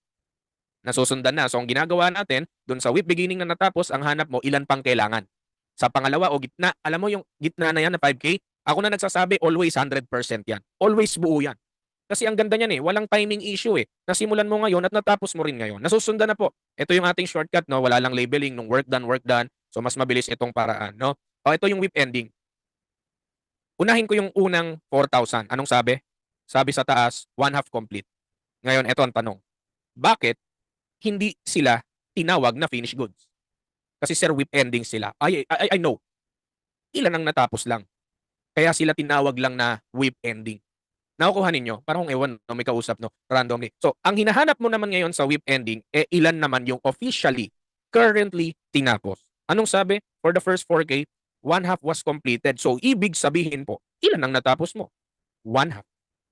Nasusundan na. So ang ginagawa natin, dun sa WIP beginning na natapos, ang hanap mo, ilan pang kailangan. Sa pangalawa o gitna, alam mo yung gitna na yan na 5K, ako na nagsasabi, always 100% yan. Always buo yan. Kasi ang ganda niyan walang timing issue Nasimulan mo ngayon at natapos mo rin ngayon. Nasusundan na po. Ito yung ating shortcut, no? Wala lang labeling nung work done, work done. So mas mabilis itong paraan, no? O ito yung WIP ending. Unahin ko yung unang 4,000. Anong sabi? Sabi sa taas, 1/2 complete. Ngayon, ito ang tanong. Bakit hindi sila tinawag na finished goods? Kasi sir, WIP ending sila. I know. Ilan ang natapos lang. Kaya sila tinawag lang na WIP ending. Nakukuha ninyo? Parang kung ewan, no, may kausap, no? Randomly. So, ang hinahanap mo naman ngayon sa WIP ending, ilan naman yung officially, currently, tinapos. Anong sabi? For the first 4K, 1/2 was completed. So, ibig sabihin po, ilan ang natapos mo? 1/2.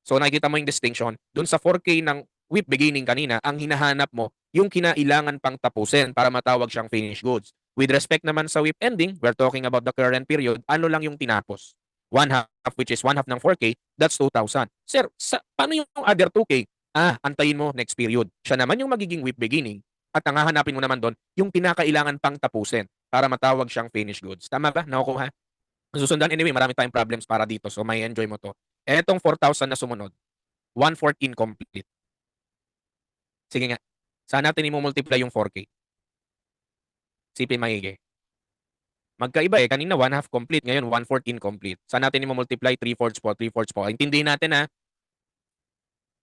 So, nakikita mo yung distinction. Doon sa 4K ng WIP beginning kanina, ang hinahanap mo, yung kinailangan pang tapusin para matawag siyang finished goods. With respect naman sa WIP ending, we're talking about the current period, ano lang yung tinapos? 1/2, which is 1/2 ng 4K, that's 2,000. Sir, paano yung other 2K? Antayin mo next period. Siya naman yung magiging WIP beginning at ang hahanapin mo naman doon, yung pinakailangan pang tapusin para matawag siyang finished goods. Tama ba? Nakukuha? Susundan, anyway, marami tayong problems para dito. So, may enjoy mo to. Etong 4,000 na sumunod, 1/4 incomplete. Sige nga. Saan natin i-multiply yung 4K? Sipin maigi. Magkaiba Kanina 1/2 complete, ngayon 1/4 incomplete. Saan natin i-multiply? 3/4 po, 3/4 po. Intindihin natin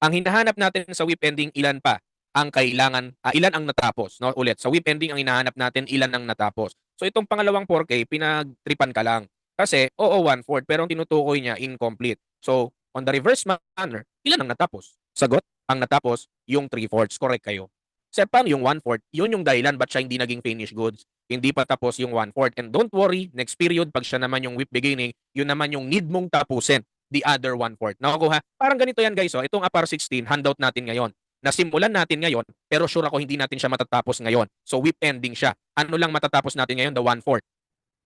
ang hinahanap natin sa WIP ending, ilan pa ang kailangan, ilan ang natapos. No? Ulit, sa WIP ending, ang hinahanap natin, ilan ang natapos. So itong pangalawang 4K, pinagtripan ka lang. Kasi, oo, 1/4, pero ang tinutukoy niya, incomplete. So, on the reverse manner, ilan ang natapos? Sagot, ang natapos, yung 3/4. Correct kayo. Sir, paano yung 1/4? Yun yung dahilan ba't siya hindi naging finished goods. Hindi pa tapos yung 1/4. And don't worry, next period, pag siya naman yung WIP beginning, yun naman yung need mong tapusin, the other 1/4. Nakukuha? Parang ganito yan guys. Itong APAR 16, handout natin ngayon. Nasimulan natin ngayon, pero sure ako hindi natin siya matatapos ngayon. So WIP ending siya. Ano lang matatapos natin ngayon? The 1/4.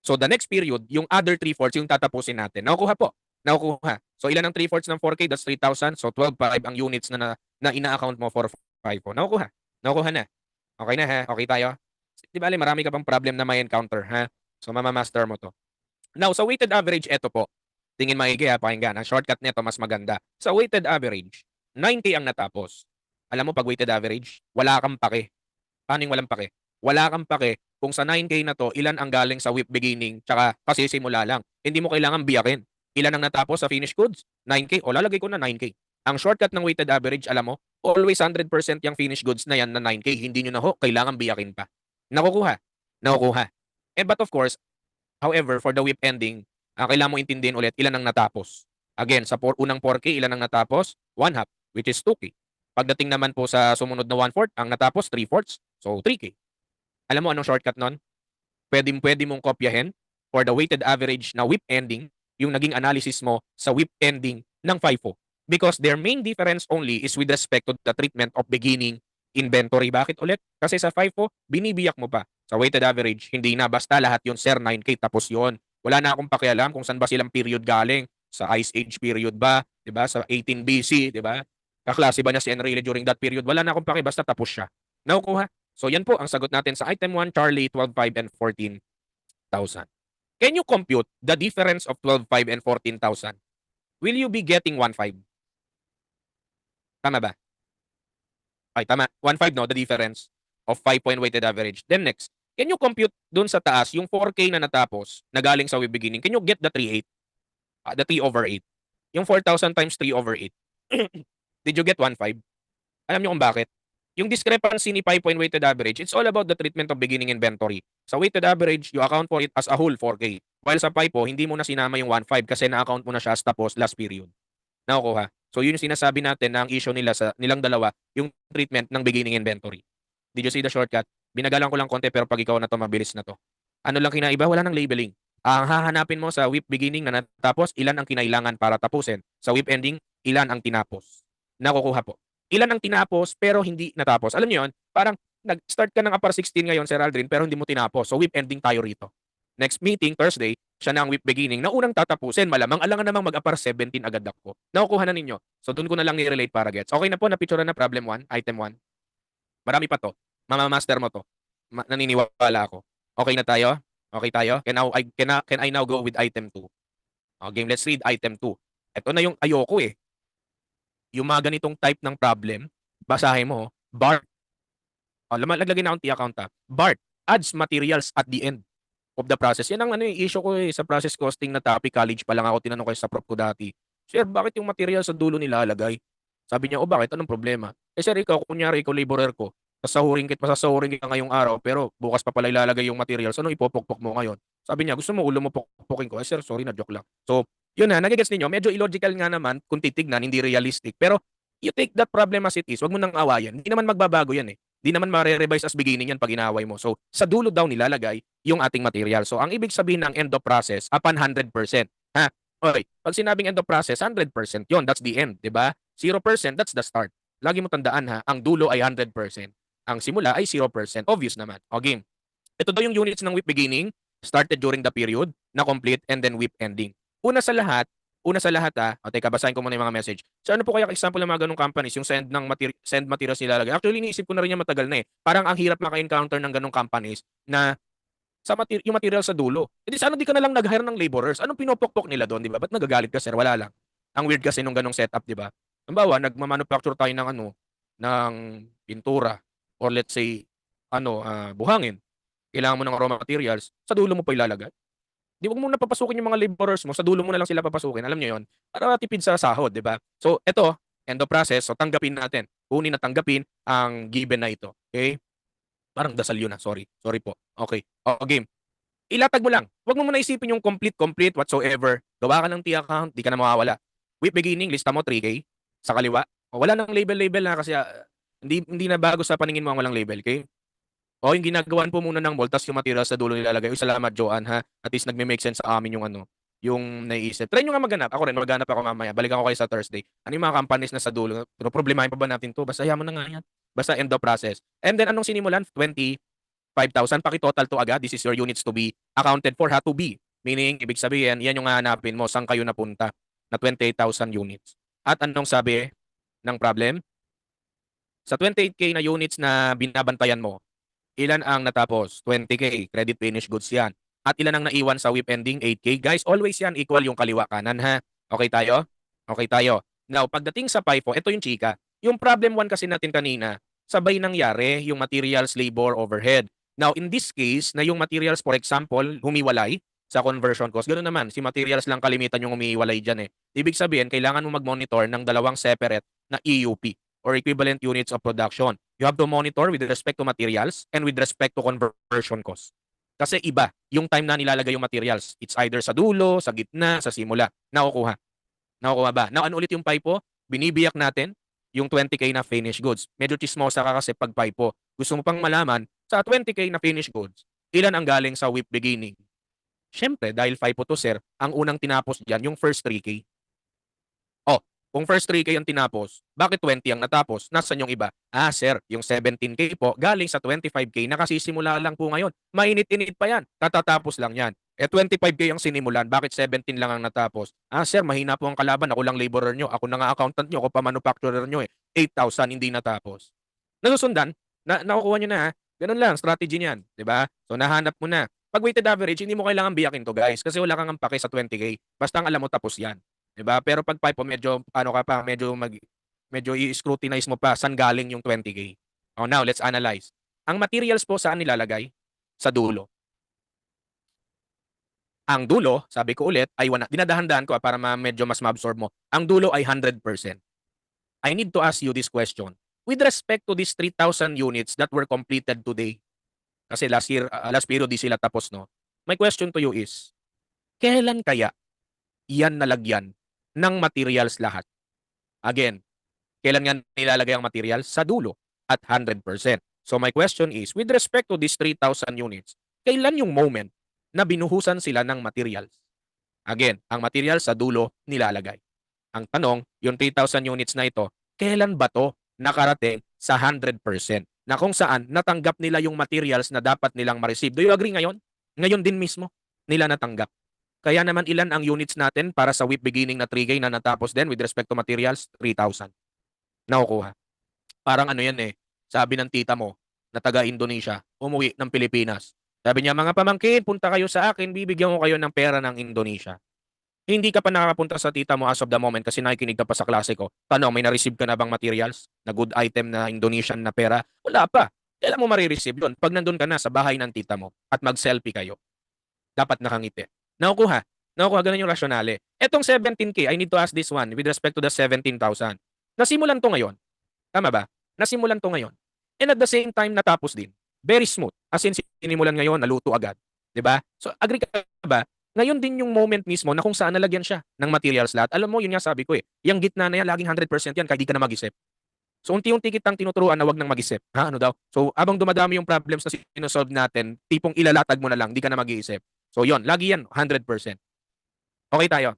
So the next period, yung other 3/4 yung tatapusin natin. Nakukuha po. Nakukuha. So ilan ang 3/4 ng 4K? That's 3,000. So 12,500 ang units na ina-account mo for 5 po. Nakukuha. Nakukuha na. Okay na ha? Okay tayo? Di bale, marami ka pang problem na may encounter ha? So mamamaster mo to. Now, sa weighted average, eto po. Tingin maigi pakinggan. Ang shortcut nito mas maganda. Sa weighted average, 9K ang natapos. Alam mo, pag weighted average, wala kang pake. Paano yung walang pake? Wala kang pake kung sa 9K na to, ilan ang galing sa WIP beginning, tsaka kasi simula lang. Hindi mo kailangan biyakin. Ilan ang natapos sa finished goods? 9K. O lalagay ko na 9K. Ang shortcut ng weighted average, alam mo, always 100% yung finished goods na yan na 9K. Hindi nyo na kailangan biyakin pa. Nakukuha. Nakukuha. But of course, however, for the WIP ending, kailangan mo intindihin ulit ilan ang natapos. Again, sa unang 4K, ilan ang natapos? 1/2, which is 2K. Pagdating naman po sa sumunod na 1/4, ang natapos 3/4, so 3K. Alam mo anong shortcut nun? Pwede mong kopyahin for the weighted average na WIP ending, yung naging analysis mo sa WIP ending ng FIFO. Because their main difference only is with respect to the treatment of beginning inventory. Bakit ulit? Kasi sa FIFO, binibiyak mo pa. Sa weighted average, hindi na. Basta lahat yun, sir, 9K, tapos yun. Wala na akong pakialam kung saan ba silang period galing. Sa Ice Age period ba? Diba? Sa 18 BC, diba? Kaklase ba niya si Enrile during that period? Wala na akong paki, basta tapos siya. Nakukuha? So yan po ang sagot natin sa item 1, Charlie, 12,500 and 14,000. Can you compute the difference of 12,500 and 14,000? Will you be getting 1,500? Tama ba? Ay, tama. 1.5, no? The difference of 5-point weighted average. Then next, can you compute dun sa taas yung 4K na natapos na galing sa WIP beginning? Can you get the 3/8? The 3/8. Yung 4,000 times 3/8. Did you get 1.5? Alam niyo kung bakit? Yung discrepancy ni 5-point weighted average, it's all about the treatment of beginning inventory. Sa weighted average, you account for it as a whole 4K. While sa FIFO, hindi mo na sinama yung 1.5 kasi na-account mo na siya as tapos last period. Nakukuha. So yun yung sinasabi natin na ang issue nila sa nilang dalawa, yung treatment ng beginning inventory. Did you see the shortcut? Binagalan ko lang konti pero pag ikaw na to, mabilis na to. Ano lang kinaiba? Wala nang labeling. Ang hahanapin mo sa WIP beginning na natapos, ilan ang kinailangan para tapusin. Sa WIP ending, ilan ang tinapos. Nakukuha po. Ilan ang tinapos pero hindi natapos. Alam niyo yun? Parang nag-start ka ng upper 16 ngayon, Sir Aldrin, pero hindi mo tinapos. So WIP ending tayo rito. Next meeting, Thursday, siya na ang WIP beginning na unang tatapusin. Malamang alangan namang mag-upper 17 agad ako. Nakukuha na ninyo. So doon ko na lang ni-relate para gets. Okay na po, na-picture na problem 1, item 1. Marami pa to. Mamamaster mo to. Naniniwala ako. Okay na tayo? Okay tayo? Can I now go with item 2? Game, let's read item 2. Ito na yung ayoko eh. Yung mga ganitong type ng problem, basahin mo, BART. Laglagay na akong T-account ha. BART adds materials at the end of the process. Yan ang issue ko sa process costing na topic. College pa lang ako, tinanong ko sa prof ko dati. Sir, bakit yung material sa dulo nilalagay? Sabi niya, bakit? Anong problema? Sir, kunyari, ikaw laborer ko. Pasasahurin kita ngayong araw, pero bukas pa pala ilalagay yung materials. Ano ipopokpok mo ngayon? Sabi niya, gusto mo ulo mo pokpokin ko? Sir, sorry na, joke lang. So, yun na, nagigets ninyo, medyo illogical nga naman kung titignan, hindi realistic. Pero, you take that problem as it is, wag mo nang awayan. Hindi naman magbabago yan eh. Hindi naman mare-revise as beginning yan pag inaway mo. So, sa dulo daw nilalagay yung ating material. So, ang ibig sabihin ng end of process, upon 100%. Ha? Okay, pag sinabing end of process, 100% yon, that's the end, di ba? 0%, that's the start. Lagi mo tandaan ha, ang dulo ay 100%. Ang simula ay 0%. Obvious naman. Okay. Ito daw yung units ng WIP beginning, started during the period, na complete, and then WIP ending. Una sa lahat teka, basahin ko muna yung mga message. So ano po kaya example ng mga ganung companies, yung send materials nilalagay? Actually, iniisip ko na rin yan matagal na eh. Parang ang hirap maka-encounter ng ganung companies na yung material sa dulo. Hindi sana di ka na lang nag-hire ng laborers. Anong pinopokpok nila doon, di ba? Ba't nagagalit ka, sir? Wala lang. Ang weird kasi nung ganung setup, di ba? Halimbawa, nagmamanufacture tayo ng ng pintura or let's say buhangin. Kailangan mo ng raw materials, sa dulo mo pa ilalagay. Di wag mo na papasukin yung mga laborers mo, sa dulo mo na lang sila papasukin. Alam niyo 'yon? Para tipid sa sahod, di ba? So, ito, end of process. So, tanggapin natin. Kunin na tanggapin ang given na ito. Okay? Parang dasal yun Sorry. Sorry po. Okay. Game. Ilatag mo lang. Wag mo muna isipin yung complete whatsoever. Gawa ka ng T-account, di ka na mawawala. WIP beginning, lista mo 3K sa kaliwa. Wala nang label na kasi hindi na bago sa paningin mo ang walang label, okay? Yung ginagawan po muna ng mold, tas yung materials sa dulo nilalagay. Salamat, Joanne, ha? At least nagme-make sense sa amin yung naiisip. Try nyo nga maghanap. Ako rin, maghanap ako mamaya. Balikan ko kayo sa Thursday. Ano yung mga companies na sa dulo? Pero problemahin pa ba natin to? Basta mo na nga yan. Basta end of process. And then, anong sinimulan? 25,000. Paki-total to agad. This is your units to be accounted for, ha? To be. Meaning, ibig sabihin, yan yung hahanapin mo. Saan kayo napunta? Na 28,000 units. At anong sabi ng problem? Sa 28K na units na binabantayan mo, ilan ang natapos? 20K. Credit finished goods yan. At ilan ang naiwan sa WIP ending? 8K. Guys, always yan equal yung kaliwa kanan ha. Okay tayo? Okay tayo. Now, pagdating sa FIFO, ito yung chika. Yung problem 1 kasi natin kanina, sabay nangyari yung materials, labor, overhead. Now, in this case, na yung materials, for example, humiwalay sa conversion cost. Ganoon naman, si materials lang kalimitan yung humiwalay dyan eh. Ibig sabihin, kailangan mo mag-monitor ng dalawang separate na EUP or equivalent units of production. You have to monitor with respect to materials and with respect to conversion cost. Kasi iba yung time na nilalagay yung materials. It's either sa dulo, sa gitna, sa simula. Nakukuha. Nakukuha ba? Now, ano ulit yung PIPO? Binibiyak natin yung 20K na finished goods. Medyo chismosa ka kasi pag PIPO. Gusto mo pang malaman, sa 20K na finished goods, ilan ang galing sa WIP beginning? Siyempre, dahil FIPO to, sir, ang unang tinapos dyan, yung first 3K. Kung first 3K ang tinapos, bakit 20 ang natapos? Nasaan yung iba? Sir, yung 17K po, galing sa 25K, nakasisimula lang po ngayon. Mainit-init pa yan. Katatapos lang yan. 25K ang sinimulan, bakit 17 lang ang natapos? Sir, mahina po ang kalaban. Ako lang laborer nyo. Ako na nga accountant nyo. Ako pa manufacturer nyo eh. 8,000 hindi natapos. Nasusundan? Nakukuha nyo na ha? Ganun lang, strategy niyan. Diba? So, nahanap mo na. Pag weighted average, hindi mo kailangan biyakin to guys. Kasi wala kang ampake sa 20K. Basta ang alam mo tapos yan. 'Di ba? Pero pag pipe medyo medyo medyo i-scrutinize mo pa saan galing yung 20K. Oh, now, let's analyze. Ang materials po saan nilalagay? Sa dulo. Ang dulo, sabi ko ulit, ay dinadahan-dahan ko para medyo mas ma-absorb mo. Ang dulo ay 100%. I need to ask you this question. With respect to these 3,000 units that were completed today, kasi last year, last period di sila tapos, no? My question to you is, kailan kaya yan nalagyan ng materials lahat? Again, kailan nga nilalagay ang materials? Sa dulo at 100%. So my question is, with respect to these 3,000 units, kailan yung moment na binuhusan sila ng materials? Again, ang materials sa dulo nilalagay. Ang tanong, yung 3,000 units na ito, kailan ba to nakarating sa 100%? Na kung saan natanggap nila yung materials na dapat nilang ma-receive. Do you agree ngayon? Ngayon din mismo nila natanggap. Kaya naman ilan ang units natin para sa WIP beginning na 3K na natapos din with respect to materials? 3,000. Nakukuha. Parang ano yan eh, sabi ng tita mo na taga-Indonesia, umuwi ng Pilipinas. Sabi niya, mga pamangkin, punta kayo sa akin, bibigyan ko kayo ng pera ng Indonesia. Hindi ka pa nakakapunta sa tita mo as of the moment kasi nakikinig ka pa sa klase ko. Tanong, may na-receive ka na bang materials na good item na Indonesian na pera? Wala pa. Kailan mo marireceive yun? Pag nandun ka na sa bahay ng tita mo at mag-selfie kayo, dapat nakangiti. Nakukuha. Nakukuha, ganun yung rasyonale. Etong 17K, I need to ask this one with respect to the 17,000. Nasimulan to ngayon. Tama ba? Nasimulan to ngayon. And at the same time, natapos din. Very smooth. As in, sinimulan ngayon, naluto agad. 'Di ba? So, agree ka ba? Ngayon din yung moment mismo na kung saan nalagyan siya ng materials lahat. Alam mo, yun nga sabi ko eh. Yung gitna na yan, laging 100% yan kahit di ka na mag-isip. So, unti-unti kitang tinuturuan na wag nang mag-isip. Ha? Ano daw? So, abang dumadami yung problems na sinosolve natin, tipong ilalatag mo na lang, di ka na mag-iisip. So, yun. Lagi yan, 100%. Okay tayo.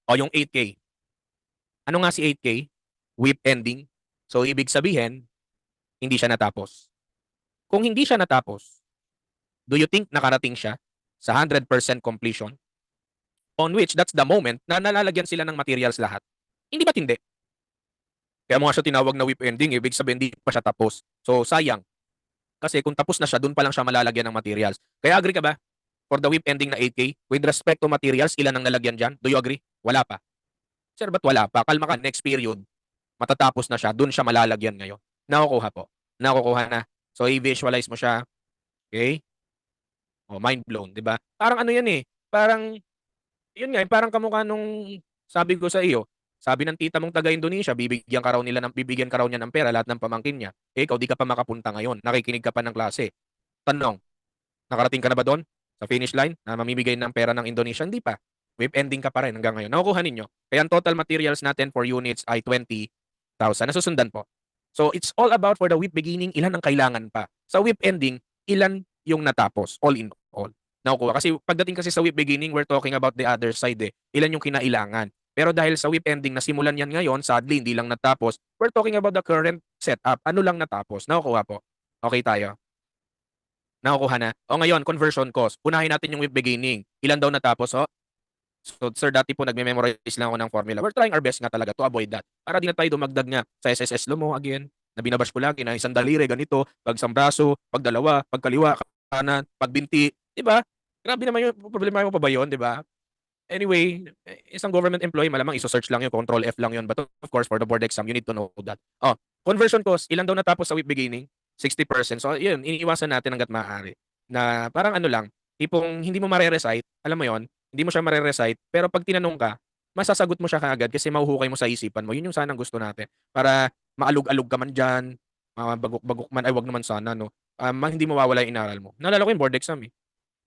O, yung 8K. Ano nga si 8K? WIP ending. So, ibig sabihin, hindi siya natapos. Kung hindi siya natapos, do you think nakarating siya sa 100% completion? On which, that's the moment na nalalagyan sila ng materials lahat. Hindi ba't hindi? Kaya mo nga siya tinawag na WIP ending, ibig sabihin hindi pa siya tapos. So, sayang. Kasi kung tapos na siya, dun pa lang siya malalagyan ng materials. Kaya agree ka ba? For the WIP ending na 8K, with respect to materials, ilan ang nalagyan dyan? Do you agree? Wala pa. Sir, ba't wala pa? Kalma ka, next period, matatapos na siya, dun siya malalagyan ngayon. Nakukuha po. Nakukuha na. So, i-visualize mo siya. Okay? Oh, mind blown, 'di ba? Parang ano 'yan eh, parang 'yun nga, eh, parang kamukha nung sabi ko sa iyo, sabi ng tita mong taga-Indonesia, bibigyan ka raw niya ng pera lahat ng pamangkin niya. Eh, ikaw di ka pa makapunta ngayon, nakikinig ka pa ng klase. Tanong, nakarating ka na ba do'n sa finish line na mamimigay ng pera ng Indonesia? Hindi pa. WIP ending ka pa rin hanggang ngayon. Nakukuha ninyo. Kaya ang total materials natin for units ay 20,000. Nasusundan po. So, it's all about for the WIP beginning, ilan ang kailangan pa. Sa WIP ending, ilan yung natapos, all in all. Nakukuha. Kasi pagdating kasi sa WIP beginning, we're talking about the other side eh. Ilan yung kinailangan. Pero dahil sa WIP ending, nasimulan yan ngayon, sadly, hindi lang natapos, we're talking about the current setup. Ano lang natapos? Nakukuha po. Okay tayo. Nakukuha na. O ngayon, conversion cost. Unahin natin yung WIP beginning. Ilan daw natapos? O, so, sir, dati po nagme-memorize lang ako ng formula. We're trying our best nga talaga to avoid that. Para di na tayo dumagdag nga sa SSS lo mo again, na binabash ko lagi na isang daliri, ganito, pag isang braso, pag dalawa, pag kaliwa, kanan, pag binti. Diba? Grabe naman yung problema mo pa ba yun, diba? Anyway, isang government employee, malamang iso-search lang yun, control F lang yun. But of course, for the board exam, you need to know that. Oh, conversion cost, ilan daw natapos sa WIP beginning? 60%. So, yun, iniiwasan natin hanggat maaari. Na parang ano lang, tipong hindi mo mare-recite, alam mo yon, hindi mo siya mare-recite, pero pag tinanong ka, masasagot mo siya kaagad kasi mahuhukay mo sa isipan mo. Yun yung sanang gusto natin. Para maalog-alog ka man dyan, bagok-bagok man, ay wag naman sana, no? Hindi mawawala yung inaral mo. Naalala ko yung board exam eh.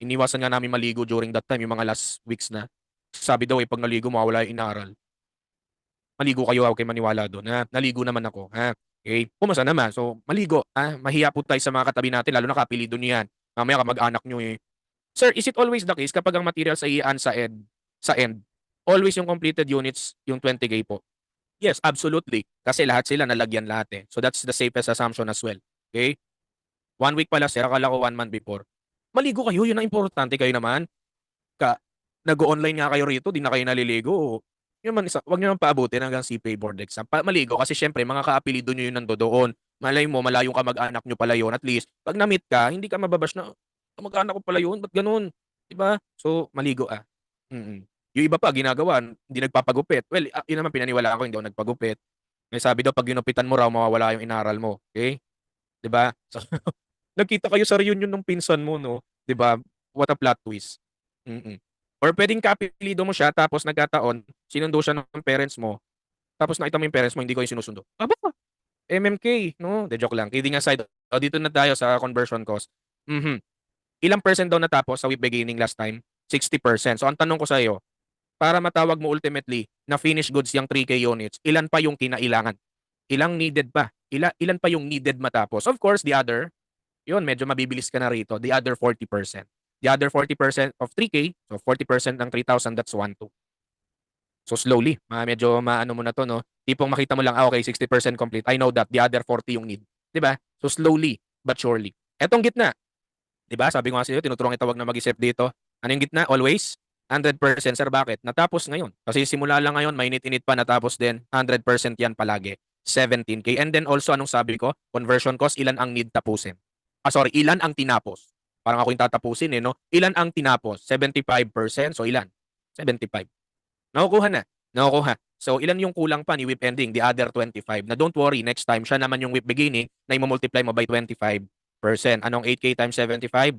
Iniwasan nga namin maligo during that time, yung mga last weeks na. Sabi daw eh, pag naligo, mawawala yung inaral. Maligo kayo, huwag kayo maniwala doon. Ha? Naligo naman ako. Ha? Okay? Pumasa naman. So, maligo. Ha? Mahiya po tayo sa mga katabi natin, lalo na kapilido niyo yan. Mamaya kamag-anak nyo eh. Sir, is it always the case kapag ang materials ay iaan sa end, always yung completed units, yung 20K po? Yes, absolutely. Kasi lahat sila nalagyan lahat eh. So that's the safest assumption as well. Okay? 1 week pala sir, akala ko 1 month before. Maligo kayo, yun ang importante kayo naman. Nag-online nga kayo rito, di na kayo naliligo. Yun man isa, wag niyo naman paabutin hanggang CPA board exam. Maligo kasi syempre mga kaapelido niyo yun nandoon. Malay mo, malayong kamag-anak niyo pala yun. At least, pag na-meet ka, hindi ka mababash na, kamag-anak ko pala yun, ba't ganun? Diba? So, maligo ah. Mm. Yung iba pa, ginagawa, hindi nagpapagupit. Well, yun naman pinaniwala ko, hindi ako nagpagupit. May sabi daw 'pag ginupitan mo raw mawawala yung inaral mo, okey? 'Di ba? So, nagkita kayo sa reunion nung pinsan mo 'no, 'di ba? What a plot twist. Mm. Or puwedeng kaapelido mo siya tapos nagkataon sinundo siya ng parents mo, tapos nakita mo yung parents mo hindi kayo sinusundo. Aba, MMK 'no, 'di joke lang, kidding aside. Oh, dito na tayo sa conversion cost. Mhm. Ilang percent daw natapos sa with beginning last time? 60%. So ang tanong ko sa'yo, para matawag mo ultimately na finished goods yang 3K units, ilan pa yung kinailangan? Ilang needed pa? Ilan pa yung needed matapos? Of course, the other, yun medyo mabibilis ka na rito, the other 40%. The other 40% of 3K, so 40% ng 3,000, that's 1,200. So slowly, medyo maano mo na 'to 'no, tipong makita mo lang, okey 60% complete, I know that, the other 40 yung need, 'di ba? So slowly but surely. Etong gitna, 'di ba sabi ko nga sa'yo tinuturuan kita 'wag na mag-isip dito. Ano yung gitna? Always 100%. Sir, bakit? Natapos ngayon. Kasi simula lang ngayon, mainit-init pa, natapos din, 100% yan palagi, 17K. And then also anong sabi ko? Conversion cost, ilan ang need tapusin? Sorry, ilan ang tinapos? Parang ako yung tatapusin, eh, 'no? Ilan ang tinapos? 75%, so ilan? 75. Nakukuha na, nakukuha. So ilan yung kulang pa ni whip ending? The other 25. Na don't worry, next time siya naman yung whip beginning na i-multiply mo by 25%. Anong 8K times 75%?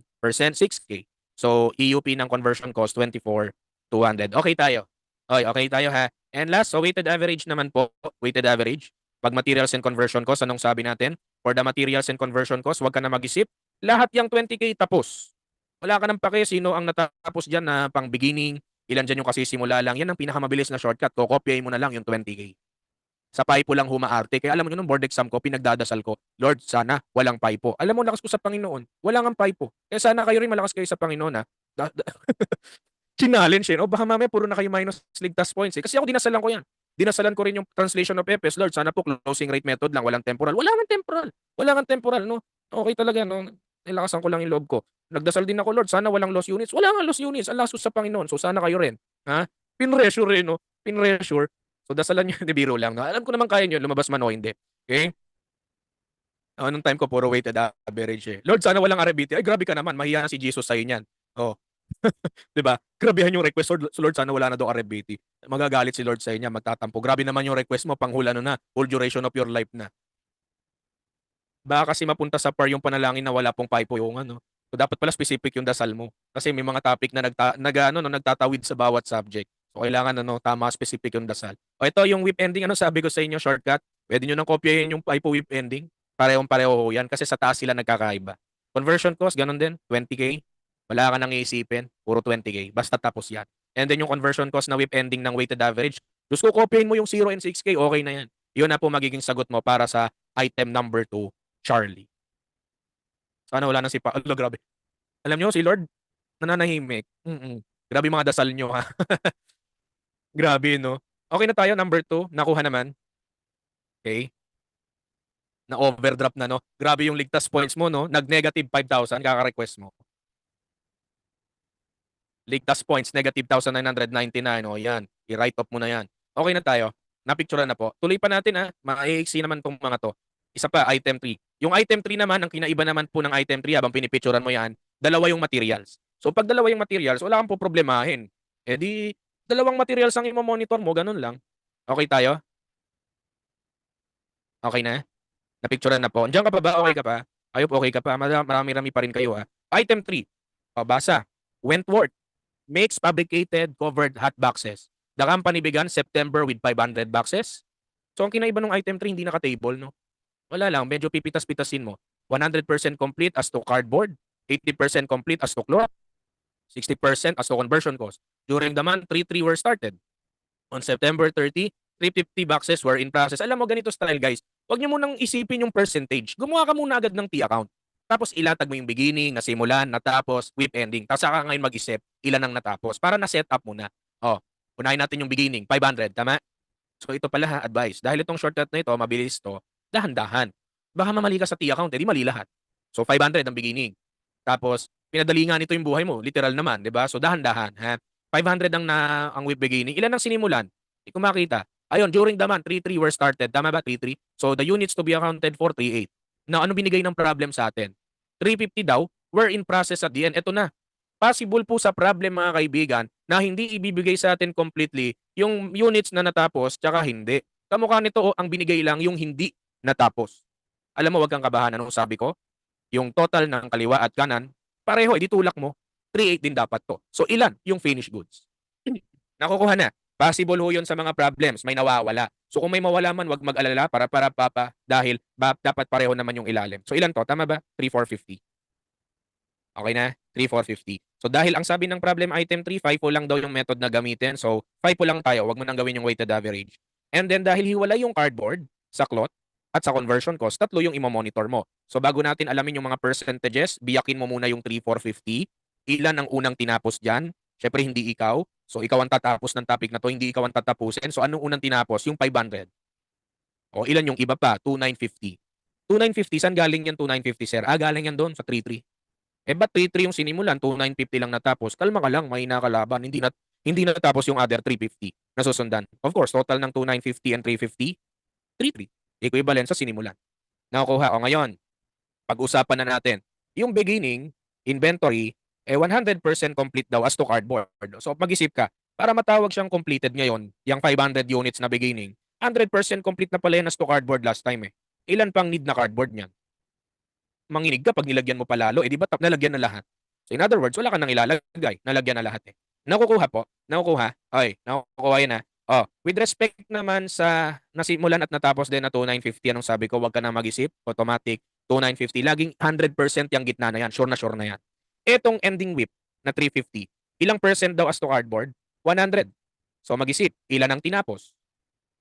6K. So EUP ng conversion cost 24,200. Okay tayo. Okay tayo ha. And last, so weighted average naman po, weighted average. Pag materials and conversion cost, anong sabi natin? For the materials and conversion cost, wag ka na mag-isip. Lahat yung 20K tapos. Wala ka nang pake sino ang natapos diyan na pang beginning, ilan diyan yung kasisimula lang. Yan ang pinakamabilis na shortcut. Kokopyahin mo na lang yung 20K. Sa PIPO lang humaarte. Kaya alam mo yun, nung board exam ko, pinagdadasal ko, Lord, sana walang PIPO. Alam mo, lakas ko sa Panginoon. Wala ngang PIPO. Kaya sana kayo rin malakas kayo sa Panginoon, ha? Challenge eh. O baka mamaya puro na kayo minus ligtas points eh. Kasi ako dinasalan ko yan. Dinasalan ko rin yung translation of FS. Lord, sana po closing rate method lang. Walang temporal. Wala ngang temporal. Wala ngang temporal, no? Okay talaga, no? Nilakasan ko lang yung loob ko. Nagdasal din ako, Lord, sana walang loss units. Wala nga loss units. Ang lasos sa Panginoon. So sana kayo rin. Ha? Pinressure rin, no? Pinressure. So dasalan nyo, hindi biro lang. No? Alam ko naman kaya nyo, lumabas man o hindi. Okay? Nung time ko, puro weighted average eh. Lord, sana walang RBT. Ay, grabe ka naman. Mahiya na si Jesus sa'yo niyan. Oh. 'Di ba? Grabehan yung request, Lord, Lord sana wala na daw RBT. Magagalit si Lord sa inyo, magtatampo. Grabe naman yung request mo, panghula no na, full duration of your life na. Baka kasi mapunta sa par yung panalangin na wala pong paipo yung ano. So dapat pala specific yung dasal mo. Kasi may mga topic na ano, no, nagtatawid sa bawat subject. So kailangan ano, tama specific yung dasal. O ito yung whip ending, ano sabi ko sa inyo, shortcut. Pwede nyo nang kopyahin yung paipo whip ending. Parehong-pareho yan kasi sa taas sila nagkakaiba. Conversion cost, ganun din, 20K. Wala ka nang iisipin, puro 20K. Basta tapos yan. And then yung conversion cost na whip ending ng weighted average, gusto ko kopyahin mo yung 0 and 6K, okay na yan. Yun na po magiging sagot mo para sa item number 2, Charlie. Sana wala nang sipa. Ala, grabe. Alam niyo si Lord nananahimik. Grabe yung mga dasal niyo, ha. Grabe 'no. Okey na tayo, number 2, nakuha naman. Okey. Na-overdraft na 'no. Grabe yung ligtas points mo 'no, nag-negative 5,000 kaka-request mo. Ligtas points, negative 1,999, oh, yan. I-write off mo na yan. Okey na tayo, napicturan na po. Tuloy pa natin, maiiksi naman 'tong mga 'to. Isa pa, item 3. Yung item 3 naman, ang kinaiba naman po ng item 3 habang pinipicturan mo yan, dalawa yung materials. So 'pag dalawa yung materials, wala kang poproblemahin. Eh di, dalawang materials ang imo-monitor mo, ganun lang. Okey tayo? Okey na? Napicturan na po. Andiyan ka pa ba? Okey ka pa? I hope okey ka pa. Marami-rami pa rin kayo, Item 3, basa. Wentworth makes fabricated covered hot boxes. The company began September with 500 boxes. So ang kinaiba nung item 3 hindi naka-table 'no. Wala lang, medyo pipitas-pitasin mo. 100% complete as to cardboard, 80% complete as to cloth, 60% as to conversion cost. During the month, 3 were started. On September 30, 350 boxes were in process. Alam mo, ganito style guys, huwag niyo munang isipin yung percentage. Gumawa ka muna agad ng T-account. Tapos ilatag mo yung beginning, nasimulan, natapos, whip ending. Tapos saka ngayon mag-isip, ilan ang natapos. Para na-set up mo na. Oh, unahin natin yung beginning, 500, tama? So ito pala advice. Dahil itong shortcut na ito, mabilis to, dahan-dahan. Baka mamali ka sa T-account, di mali lahat. So 500 ang beginning. Tapos, pinadali nga nito yung buhay mo, literal naman, di ba? So dahan-dahan, ha? 500 ang whip beginning. Ilan ang sinimulan? Hindi ko makita. Ayun, during the month, 3 were started. Tama ba? 3 So the units to be accounted for, 3 Now, ano binigay ng problem sa atin? 350 daw were in process at the end. Ito na. Possible po sa problem mga kaibigan na hindi ibibigay sa atin completely yung units na natapos tsaka hindi. Kamukha nito, ang binigay lang yung hindi natapos. Alam mo, wag kang kabahan. Anong sabi ko? Yung total ng kaliwa at kanan, pareho, edi tulak mo, 3/8 din dapat 'to. So ilan yung finished goods? Nakukuha na. Possible ho yun sa mga problems, may nawawala. So kung may mawala man, wag mag-alala, para papa, dahil dapat pareho naman yung ilalim. So ilan 'to, tama ba? 3,450. Okay na? 3,450. So dahil ang sabi ng problem item 3, FIFO lang daw yung method na gamitin. So FIFO lang tayo, wag mo nang gawin yung weighted average. And then dahil hiwalay yung cardboard sa cloth at sa conversion cost, tatlo yung imo-monitor mo. So bago natin alamin yung mga percentages, biyakin mo muna yung 3,450. Ilan ang unang tinapos diyan? Syempre hindi ikaw. So ikaw ang tatapos ng topic na to, hindi ikaw ang tatapusin. So anong unang tinapos? Yung 500. O ilan yung iba pa? 2,950. 2,950, saan galing yan 2,950, sir? Galing yan doon sa 3,3. Ba't 3,3 yung sinimulan, 2,950 lang natapos? Kalma ka lang, mahina ka laban. Hindi natapos yung other 350 na susundan. Of course, total ng 2,950 and 350, 3,3. Equivalent sa sinimulan. Nakukuha. O ngayon, pag-usapan na natin. Yung beginning, inventory, 100% complete daw as to cardboard. So mag-isip ka, para matawag siyang completed ngayon, yung 500 units na beginning, 100% complete na pala yan as to cardboard last time eh. Ilan pang need na cardboard niyan? Manginig ka pag nilagyan mo pa lalo, di ba nalagyan na lahat? So in other words, wala ka nang ilalagay, nalagyan na lahat eh. Nakukuha po, nakukuha, okay, nakukuha yun na. Oh, with respect naman sa nasimulan at natapos din na 2,950, anong sabi ko, wag ka na mag-isip, automatic, 2,950, laging 100% yung gitna na yan, sure na yan. Etong ending whip na 350, ilang percent daw as to cardboard? 100. So mag-isip, ilan ang tinapos?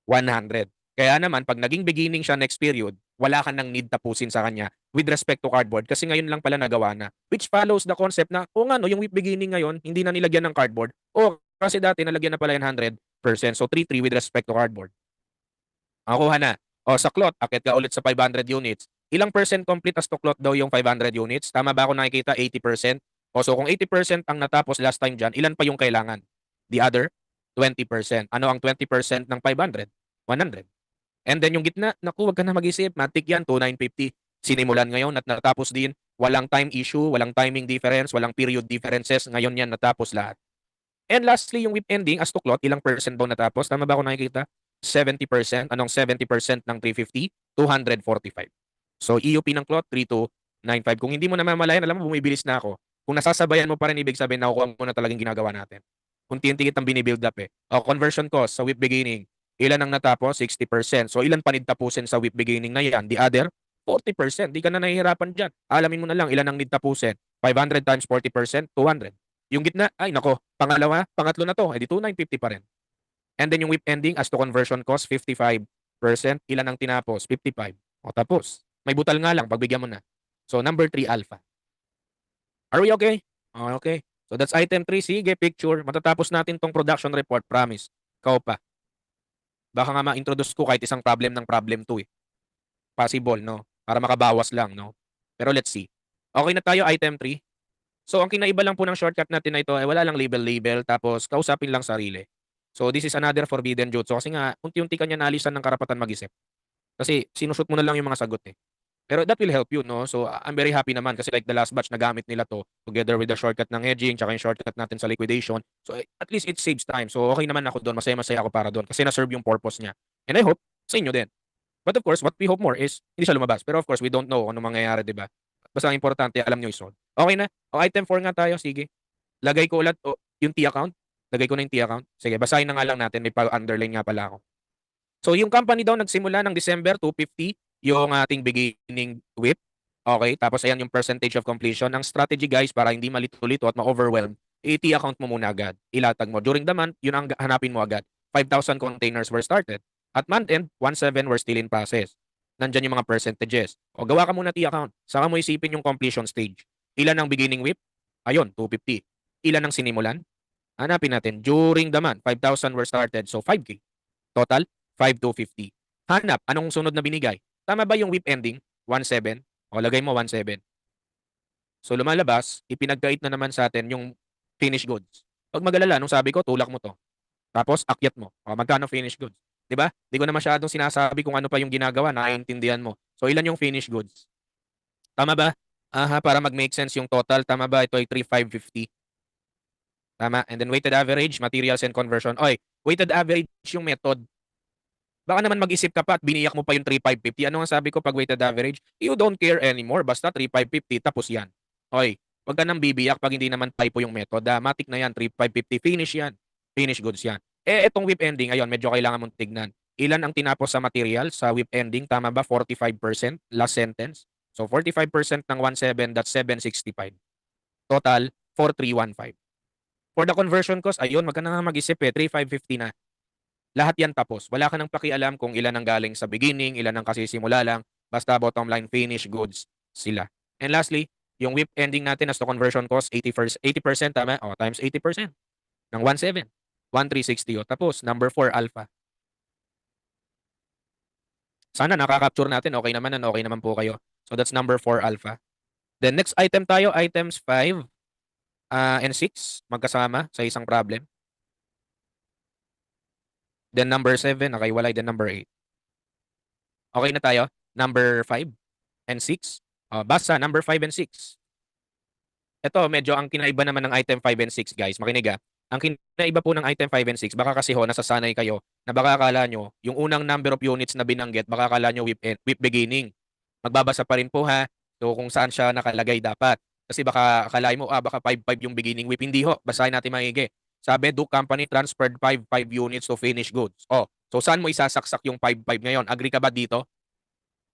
100. Kaya naman, pag naging beginning siya next period, wala ka nang need tapusin sa kanya with respect to cardboard kasi ngayon lang pala nagawa na. Which follows the concept na, o nga no, yung beginning ngayon, hindi na nilagyan ng cardboard. O kasi dati nalagyan na pala yan 100%. So 3,3 with respect to cardboard. Nakuha na. O sa cloth, akit ka ulit sa 500 units. Ilang percent complete as to cloth daw yung 500 units? Tama ba ako nakikita? 80%? O so kung 80% ang natapos last time dyan, ilan pa yung kailangan? The other 20%. Ano ang 20% ng 500? 100. And then yung gitna, naku, wag ka na mag-isip. Matik yan, 2,950. Sinimulan ngayon at natapos din. Walang time issue, walang timing difference, walang period differences. Ngayon yan natapos lahat. And lastly, yung whip ending as to cloth, ilang percent daw natapos? Tama ba ako nakikita? 70%. Anong 70% ng 350? 245. So, EUP ng cloth, 3,295. Kung hindi mo namamalayan, alam mo, bumibilis na ako. Kung nasasabayan mo pa rin, ibig sabihin, nakukuha mo na talagang ginagawa natin. Unti-unti kitang binibuild up eh. O, conversion cost sa whip beginning, ilan ang natapos? 60%. So, ilan pa need tapusin sa whip beginning na yan? The other, 40%. Di ka na nahihirapan dyan. Alamin mo na lang, ilan ang need tapusin? 500 times 40%, 200. Yung gitna, ay nako, pangatlo na to, edi 2,950 pa rin. And then yung whip ending as to conversion cost, 55%. Ilan ang tinapos? 55. O tapos, may butal nga lang, pagbigyan mo na. So, number 3, alpha. Are we okay? Okay. So, that's item 3. Sige, picture. Matatapos natin tong production report, promise. Ikaw pa. Baka nga ma-introduce ko kahit isang problem ng problem 2 eh. Possible, no? Para makabawas lang, no? Pero let's see. Okay na tayo, item 3. So, ang kinaiba lang po ng shortcut natin na ito ay wala lang label, tapos kausapin lang sarili. So, this is another forbidden jutsu kasi nga, unti-unti kanya naalisan ng karapatan mag-isip. Kasi sinushoot mo na lang yung mga sagot eh. Pero that will help you, no? So, I'm very happy naman kasi like the last batch, nagamit nila to together with the shortcut ng hedging tsaka yung shortcut natin sa liquidation. So, at least it saves time. So, okay naman ako doon. Masaya-masaya ako para doon kasi na-serve yung purpose niya. And I hope sa inyo din. But of course, what we hope more is hindi siya lumabas. Pero of course, we don't know ano mangyayari, di ba? Basta ang importante, alam nyo i-solve. Okay na? O, item 4 nga tayo. Sige. Lagay ko ulit yung T account. Lagay ko na yung T account. Sige, basahin na nga lang natin. May pa-underline nga pala ako. So, yung company daw nagsimula ng December 250, yung ating beginning whip. Okay, tapos ayan yung percentage of completion. Ang strategy guys, para hindi malito-lito at ma-overwhelm, i-T account mo muna agad. Ilatag mo. During the month, yun ang hanapin mo agad. 5,000 containers were started. At month end, 1,700 were still in process. Nandyan yung mga percentages. O gawa ka muna T account. Saka mo isipin yung completion stage. Ilan ang beginning whip? Ayun, 250. Ilan ang sinimulan? Hanapin natin. During the month, 5,000 were started. So 5K. Total, 5,250. Hanap, anong sunod na binigay? Tama ba yung whip ending? 1,700. O lagay mo 1,700. So lumalabas, ipinagkait na naman sa atin yung finished goods. Pag magalala, nung sabi ko, tulak mo to. Tapos, akyat mo. O, magkano finished goods? Di ba? Di ko na masyadong sinasabi kung ano pa yung ginagawa, naiintindihan mo. So, ilan yung finished goods? Tama ba? Aha, para mag-make sense yung total. Tama ba? Ito ay 3,550. Tama. And then weighted average, materials and conversion. Oy, weighted average yung method. Baka naman mag-isip ka pa at biniyak mo pa yung 3,550. Ano ang sabi ko pag weighted average? You don't care anymore. Basta 3,550 tapos yan. Oy, wag ka nang bibiyak pag hindi naman typo yung method. Matik na yan, 3,550. Finish yan. Finish goods yan. Itong whip ending, ayun, medyo kailangan mong tignan. Ilan ang tinapos sa material sa whip ending? Tama ba? 45% last sentence. So 45% ng 17, that's 765. Total, 4,315. For the conversion cost, ayun, wag ka na nga mag-isip 3,550 na. Lahat yan tapos. Wala ka nang pakialam kung ilan ang galing sa beginning, ilan ang kasisimula lang. Basta bottom line, finish goods sila. And lastly, yung whip ending natin as to conversion cost, 80%, tama? O, times 80% ng 1,700. 1,360. O, tapos, number 4, alpha. Sana nakaka-capture natin. Okay naman and okay naman po kayo. So, that's number 4, alpha. Then, next item tayo, items 5 and 6, magkasama sa isang problem. Then, number 7, nakaiwalay. Then, number 8. Okay na tayo? Number 5 and 6. Basta, number 5 and 6. Ito, medyo ang kinaiba naman ng item 5 and 6, guys. Makinig ah. Ang kinaiba po ng item 5 and 6, baka kasi nasasanay kayo na baka akala nyo, yung unang number of units na binanggit, baka akala nyo whip beginning. Magbabasa pa rin po ha. So, kung saan siya nakalagay dapat. Kasi baka akalain mo, baka 5-5 yung beginning whip. Hindi ho. Basahin natin maigi. Sabi, Duke Company transferred 5 units to finished goods. So saan mo isasaksak yung 5 ngayon? Agree ka ba dito?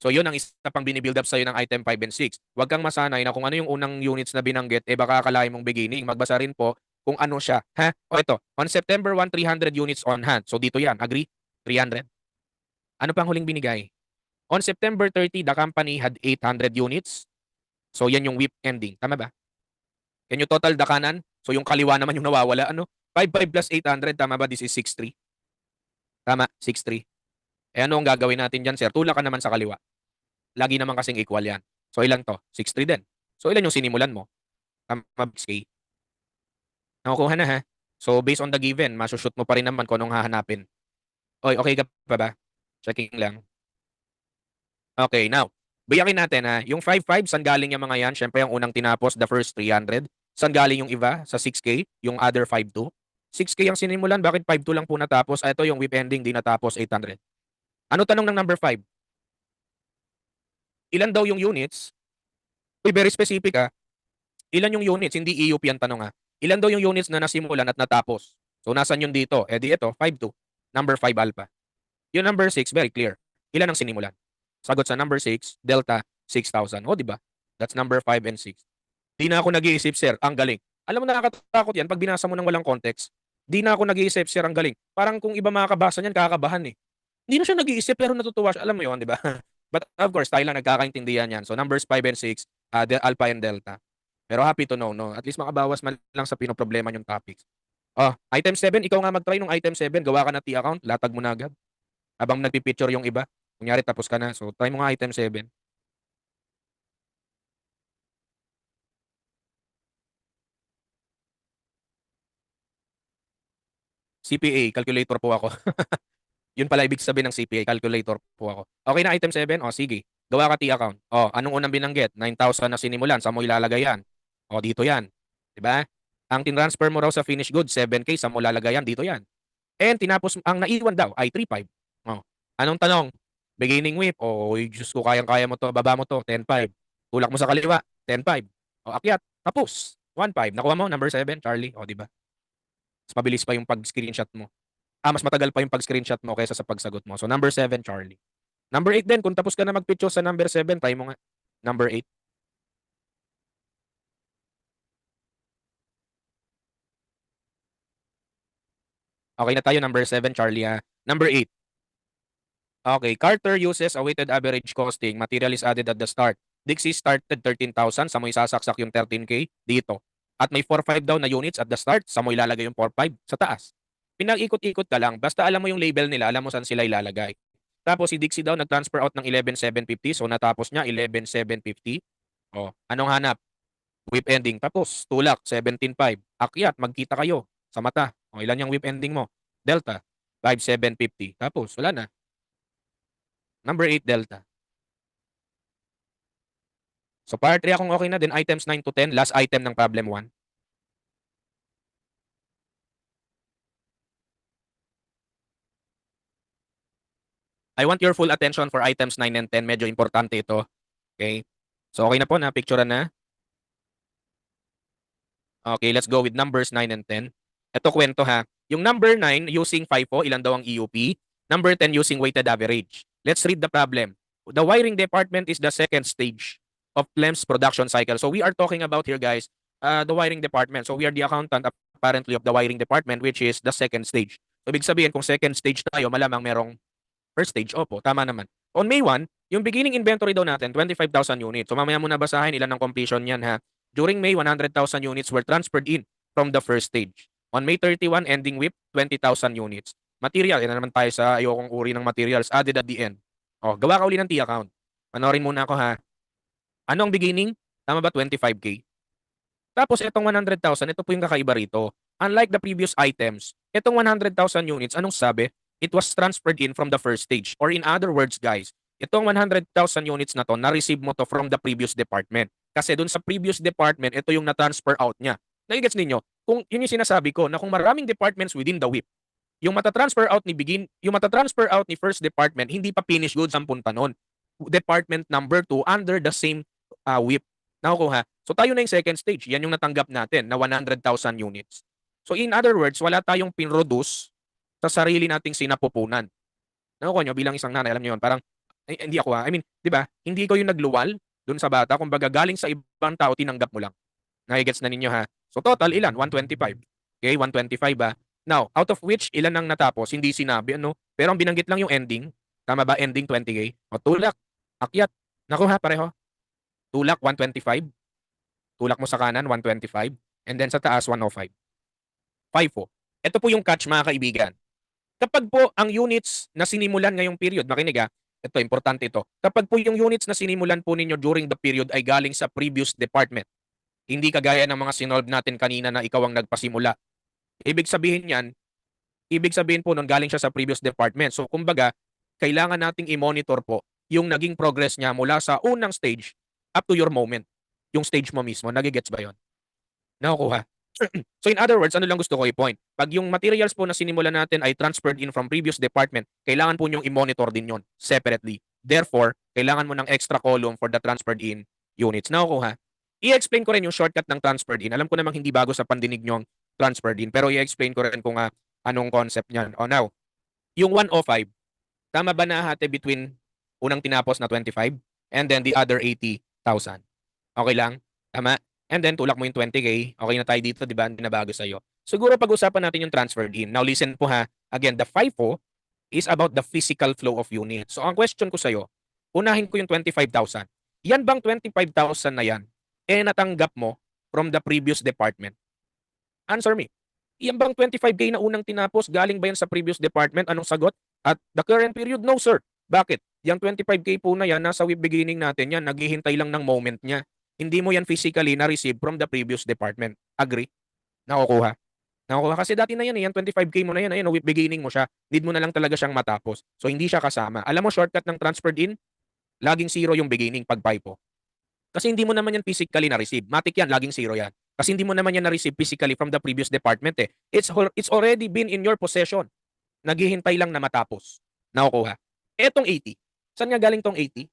So yun ang isa pang binibuild up sa'yo ng item 5 and 6. Huwag kang masanay na kung ano yung unang units na binanggit, baka akalain mong beginning. Magbasa rin po kung ano siya. Ha? Ito. On September 1, 300 units on hand. So dito yan. Agree? 300. Ano pang huling binigay? On September 30, the company had 800 units. So yan yung whip ending. Tama ba? Can you total the kanan? So yung kaliwa naman yung nawawala. Ano? 5 plus 800. Tama ba? This is 6,3. Tama? 6,3. Ano ang gagawin natin dyan, sir? Tulak ka naman sa kaliwa. Lagi naman kasing equal yan. So ilan to? 6,3 din. So ilan yung sinimulan mo? Tama, 6K. Nakukuha na ha? So based on the given, masushoot mo pa rin naman kung anong hahanapin. Oy, okay ka pa ba? Checking lang. Okay, now, biyakin natin ha. Yung 5,500, saan galing yung mga yan? Siyempre, yung unang tinapos, the first 300. Saan galing yung iba? Sa 6K? Yung other 5,200? 6K ang sinimulan, bakit 5,200 lang po natapos? Ito yung whip ending, di natapos, 800. Ano tanong ng number 5? Ilan daw yung units? Uy, very specific ah. Ilan yung units? Hindi EUP yan tanong ah. Ilan daw yung units na nasimulan at natapos? So, nasan yun dito? Di ito, 5,2. Number 5 alpha. Yung number 6, very clear. Ilan ang sinimulan? Sagot sa number 6, delta, 6,000. O, di ba? That's number 5 and 6. Di na ako nag-iisip, sir. Ang galing. Alam mo, nakakatakot yan pag binasa mo ng walang context. Di na ako nag-iisip, sir. Ang galing. Parang kung iba makakabasa niyan, kakabahan eh. Hindi na siya nag-iisip pero natutuwa siya. Alam mo yun, di ba? But of course, tayo lang nagkakaintindihan yan. So numbers 5 and 6, alpha and delta. Pero happy to know, no? At least makabawas man lang sa pinoproblema yung topics. Item 7, ikaw nga mag-try nung item 7. Gawa ka na T-account, latag mo na agad. Habang nagpipicture yung iba. Kunyari, tapos ka na. So try mo nga item 7. CPA, calculator po ako. Yun pala ibig sabihin ng CPA, calculator po ako. Okay na item 7? Sige. Gawa ka T-account. Anong unang binanggit? 9,000 na sinimulan. Saan mo ilalagay yan? Dito yan. 'Di ba? Ang tinransfer mo raw sa finished goods, 7K. Saan mo lalagay yan? Dito yan. And tinapos, ang naiwan daw ay 3,500. Anong tanong? Beginning whip. Diyos ko, kayang-kaya mo to. Baba mo to, 10,500. Tulak mo sa kaliwa, 10,500. Akyat. Tapos, 1,500. Nakuha mo, number 7, Charlie. Di ba? Mas mabilis pa yung pag-screenshot mo. Mas matagal pa yung pag-screenshot mo kaysa sa pagsagot mo. So, number 7, Charlie. Number 8 din, kung tapos ka na mag-picture sa number 7, try mo nga. Number 8. Okay na tayo, number 7, Charlie ha. Number 8. Okay, Carter uses a weighted average costing. Material is added at the start. Dixie started 13,000. Sa mo isasaksak yung 13K dito. At may 4,500 daw na units at the start. Sa mo ilalagay yung 4,500 sa taas. Pinag-ikot-ikot ka lang. Basta alam mo yung label nila, alam mo saan sila ilalagay. Tapos si Dixie daw nag-transfer out ng 11,750. So natapos niya 11,750. Anong hanap? Whip ending. Tapos tulak 17,500. Akyat, magkita kayo sa mata. Ilan yung whip ending mo? Delta 5,750. Tapos wala na. Number 8, delta. So part 3 akong okay na din. Items 9 to 10. Last item ng problem 1. I want your full attention for items 9 and 10. Medyo importante ito. Okay? So, okay na po, na-picturean na. Okay, let's go with numbers 9 and 10. Ito kwento ha. Yung number 9 using FIFO, ilan daw ang EUP? Number 10 using weighted average. Let's read the problem. The wiring department is the second stage of LEMS production cycle. So we are talking about here guys, the wiring department. So we are the accountant apparently of the wiring department which is the second stage. So ibig sabihin kung second stage tayo, malamang merong first stage. Opo, tama naman. On May 1, yung beginning inventory daw natin, 25,000 units. So mamaya muna basahin ilan ang completion yan ha. During May, 100,000 units were transferred in from the first stage. On May 31, ending WIP, 20,000 units. Material, yan na naman tayo sa ayokong uri ng materials added at the end. O, gawa ka uli ng T-account. Panorin muna ako ha. Ano ang beginning? Tama ba 25K? Tapos itong 100,000, ito po yung kakaiba rito. Unlike the previous items, itong 100,000 units, anong sabi? It was transferred in from the first stage. Or in other words guys, itong 100,000 units na to, na-receive mo to from the previous department. Kasi dun sa previous department, ito yung na-transfer out niya. Nagigets ninyo? Kung yun yung sinasabi ko na kung maraming departments within the WIP, yung mata-transfer out ni first department, hindi pa finished goods ang punta nun. Department number 2 under the same WIP. Nakukuha. So tayo na yung second stage. Yan yung natanggap natin na 100,000 units. So in other words, wala tayong pinroduce sa sarili nating sinapupunan. Nakukuha nyo bilang isang nanay, alam nyo yun, parang hindi ako I mean, di ba? Hindi ko yung nagluwal dun sa bata. Kumbaga galing sa ibang tao, tinanggap mo lang. Nakigets na ninyo ha? So total, ilan? 125. Okay, 125 ba? Now, out of which, ilan ang natapos? Hindi sinabi, ano? Pero ang binanggit lang yung ending. Tama ba? Ending 20K. O tulak, akyat. Nakuha, pareho. Tulak, 125. Tulak mo sa kanan, 125. And then sa taas, 105. FIFO. Ito po yung catch mga kaibigan. Kapag po ang units na sinimulan ngayong period, makinig ha, ito, importante ito. Kapag po yung units na sinimulan po ninyo during the period ay galing sa previous department, hindi kagaya ng mga sinolve natin kanina na ikaw ang nagpasimula. Ibig sabihin yan, ibig sabihin po nun galing siya sa previous department. So kumbaga, kailangan nating i-monitor po yung naging progress niya mula sa unang stage up to your moment. Yung stage mo mismo, nagigets ba yon? Nakukuha? So in other words, ano lang gusto ko i-point? Pag yung materials po na sinimulan natin ay transferred in from previous department, kailangan po nyong i-monitor din yon separately. Therefore, kailangan mo ng extra column for the transferred in units. Nakukuha? I-explain ko rin yung shortcut ng transferred in. Alam ko namang hindi bago sa pandinig nyo ang transferred in, pero i-explain ko rin kung anong concept niyan. Oh, now, yung 105, tama ba na hati between unang tinapos na 25 and then the other 80,000? Okay lang? Tama? And then tulak mo yung 20K, okay na tayo dito, di ba? Hindi na bago sa'yo. Siguro pag-usapan natin yung transferred in. Now listen po ha. Again, the FIFO is about the physical flow of units. So ang question ko sa'yo, unahin ko yung 25,000. Yan bang 25,000 na yan, natanggap mo from the previous department? Answer me. Yan bang 25K na unang tinapos, galing ba yan sa previous department? Anong sagot? At the current period, no sir. Bakit? Yung 25K po na yan, nasa WIP beginning natin yan, naghihintay lang ng moment niya. Hindi mo yan physically na-receive from the previous department. Agree? Nakukuha? Nakukuha kasi dati na yan, yan 25K mo na yan, ayun, WIP beginning mo siya. Need mo na lang talaga siyang matapos. So hindi siya kasama. Alam mo shortcut ng transferred in? Laging zero yung beginning pag FIFO. Kasi hindi mo naman yan physically na-receive. Matik yan, laging zero yan. Kasi hindi mo naman yan na-receive physically from the previous department eh. It's already been in your possession. Naghihintay lang na matapos. Nakukuha? Etong 80. Saan nga galing tong 80?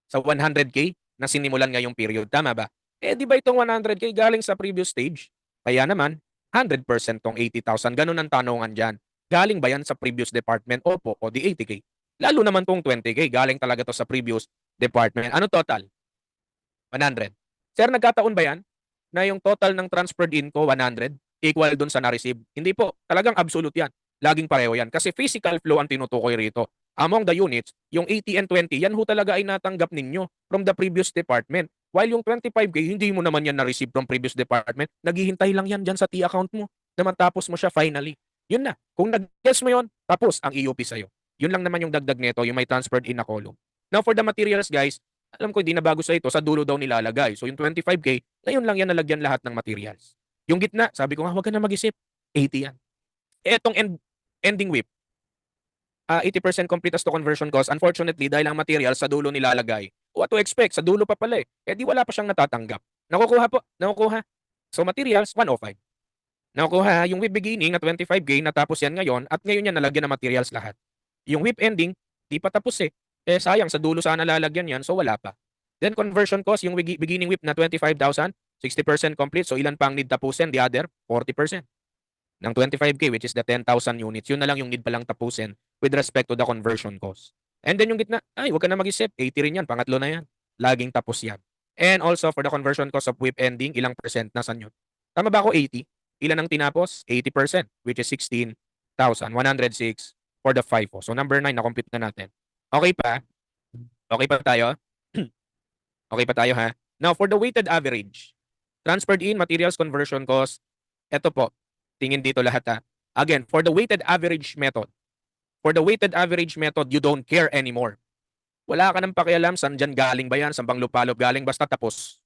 Sa 100K na sinimulan ngayong period. Tama ba? Di ba itong 100K galing sa previous stage? Kaya naman, 100% tong 80,000. Ganun ang tanungan dyan. Galing ba yan sa previous department? Opo, o di 80K. Lalo naman tong 20K. Galing talaga to sa previous department. Ano total? 100. Sir, nagkataon ba yan na yung total ng transferred in ko 100 equal dun sa na-receive? Hindi po. Talagang absolute yan. Laging pareho yan. Kasi physical flow ang tinutukoy rito. Among the units, yung 80 and 20, yan ho talaga ay natanggap ninyo from the previous department. While yung 25K, hindi mo naman yan na-receive from previous department. Naghihintay lang yan dyan sa T-account mo na matapos mo siya finally. Yun na. Kung nag-guess mo yun, tapos ang EUP sa'yo. Yun lang naman yung dagdag nito, yung may transferred in na column. Now for the materials guys, alam ko hindi na bago sa ito, sa dulo daw nilalagay. So yung 25K, ngayon lang yan nalagyan lahat ng materials. Yung gitna, sabi ko nga, huwag ka na mag-isip. 80 yan. Etong ending WIP, 80% complete as to conversion cost. Unfortunately, dahil ang materials sa dulo nilalagay. What to expect? Sa dulo pa pala eh. Di wala pa siyang natatanggap. Nakukuha po. Nakukuha. So materials, 105. Nakukuha yung WIP beginning na 25K, natapos yan ngayon, at ngayon yan nalagyan ng materials lahat. Yung WIP ending, Di pa tapos eh. Eh sayang, sa dulo sana lalagyan yan, so wala pa. Then conversion cost, yung beginning WIP na 25,000, 60% complete. So ilan pang need tapusin? The other 40% ng 25K, which is the 10,000 units. Yun na lang yung need palang tapusin with respect to the conversion cost. And then yung gitna, ay, huwag ka na mag-isip. 80 rin yan. Pangatlo na yan. Laging tapos yan. And also for the conversion cost of WIP ending, ilang percent? Nasaan yun? Tama ba ako? 80? Ilan ang tinapos? 80%, which is 16,106 for the FIFO. So number 9, na-compute na natin. Okay pa? Okay pa tayo? Okay pa tayo ha? Now, for the weighted average, transferred in materials conversion cost, eto po, tingin dito lahat ha. Again, for the weighted average method, you don't care anymore. Wala ka nang pakialam saan dyan galing ba yan, saan bang lupalop galing, basta tapos.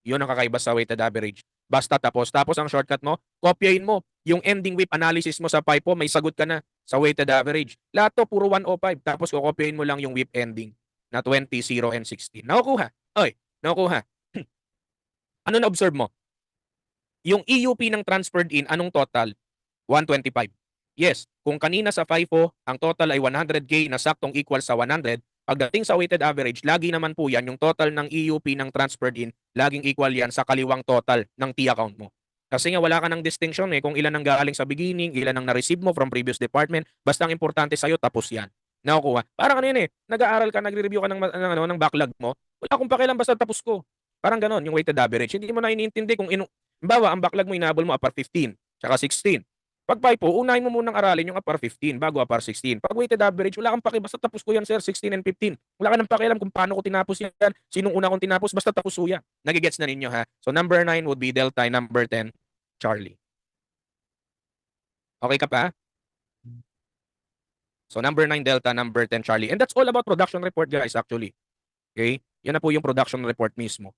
Yun ang kakaiba sa weighted average. Basta tapos. Tapos ang shortcut mo, kopyahin mo yung ending WIP analysis mo sa FIFO, may sagot ka na sa weighted average. Lahat to puro 105. Tapos kokopyahin mo lang yung WIP ending na 20, 0, and 16. Nakukuha. Oy, nakukuha. Ano na-observe mo? Yung EUP ng transferred in, anong total? 125. Yes, kung kanina sa FIFO, ang total ay 100K na saktong equal sa 100, pagdating sa weighted average, lagi naman po yan, yung total ng EUP ng transferred in, laging equal yan sa kaliwang total ng T account mo. Kasi nga wala ka ng distinction eh, kung ilan ang galing sa beginning, ilan ang na-receive mo from previous department, basta ang importante sa'yo, tapos yan. Nakukuha. Parang ano yun eh, nag-aaral ka, nagre-review ka ng backlog mo, wala akong pakialam basta tapos ko. Parang ganon, yung weighted average. Hindi mo na iniintindi kung bawa, ang backlog mo inaabol mo upper 15, tsaka 16. Pag FIFO, unahin mo munang aralin yung upper 15 bago upper 16. Pag weighted average, wala kang paki, basta tapos ko yan sir, 16 and 15. Wala ka nang pakialam kung paano ko tinapos yan, sinong una kong tinapos, basta tapos ko yan. Nagigets na ninyo ha? So number 9 would be Delta, number 10, Charlie. Okay ka pa? So number 9, Delta, number 10, Charlie. And that's all about production report guys actually. Okay? Yan na po yung production report mismo.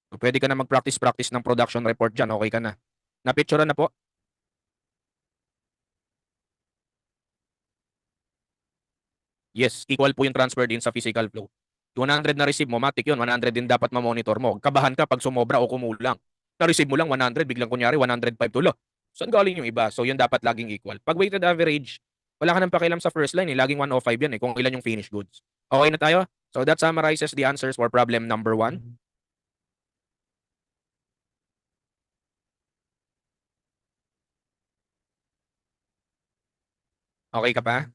So pwede ka na mag-practice ng production report dyan. Okay ka na. Napicturean na po? Yes, equal po yung transfer din sa physical flow. 100 na receive mo, matik yun, 100 din dapat ma-monitor mo. Kabahan ka pag sumobra o kumulang. Na-receive mo lang 100, biglang kunyari 105 tulo. Saan galing yung iba? So yun dapat laging equal. Pag weighted average, wala ka nang pakialam sa first line eh. Laging 105 yan eh kung ilan yung finished goods. Okay na tayo? So that summarizes the answers for problem number 1. Okay ka pa?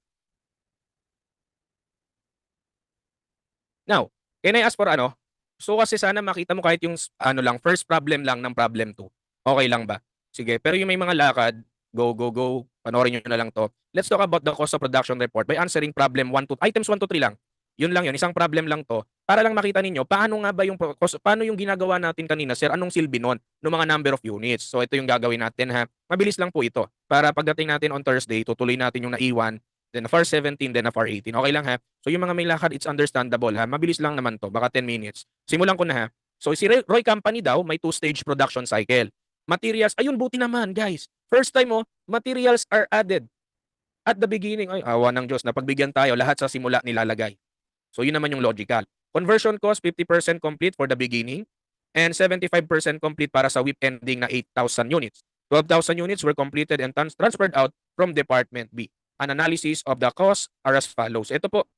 Now, can I ask for ano? So kasi sana makita mo kahit yung ano lang, first problem lang ng problem 2. Okay lang ba? Sige, pero yung may mga lakad, go. Panoorin nyo na lang to. Let's talk about the cost of production report by answering problem 1 to items 1 to 3 lang. Yun lang yun, isang problem lang to para lang makita ninyo paano nga ba yung paano yung ginagawa natin kanina, sir, anong silbi nun ng mga number of units. So ito yung gagawin natin ha. Mabilis lang po ito. Para pagdating natin on Thursday, tutuloy natin yung naiwan, then FAR 17, then FAR 18. Okay lang ha? So yung mga may lakad, it's understandable ha. Mabilis lang naman to, baka 10 minutes. Simulan ko na ha. So si Roy Company daw, may 2-stage production cycle. Materials, ayun buti naman guys. First time mo, materials are added at the beginning. Ay, awa ng Diyos, napagbigyan tayo, lahat sa simula nilalagay. So yun naman yung logical. Conversion cost, 50% complete for the beginning and 75% complete para sa WIP ending na 8,000 units. 12,000 units were completed and transferred out from Department B. An analysis of the cost are as follows. Ito po,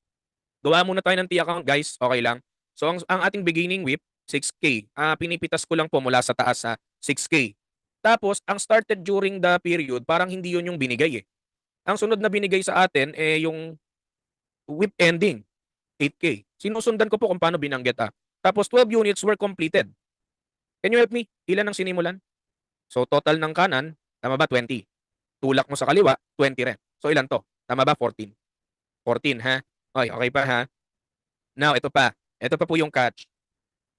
gawa muna tayo ng T-account guys, okay lang. So ang ating beginning WIP, 6K. Pinipitas ko lang po mula sa taas sa 6K. Tapos, ang started during the period, parang hindi yun yung binigay eh. Ang sunod na binigay sa atin, yung WIP ending, 8K. Sinusundan ko po kung paano binanggit Tapos 12 units were completed. Can you help me? Ilan ang sinimulan? So total ng kanan, tama ba? 20. Tulak mo sa kaliwa, 20 rin. So ilan to? Tama ba? 14. 14 ha? Okay pa ha? Now, ito pa. Ito pa po yung catch.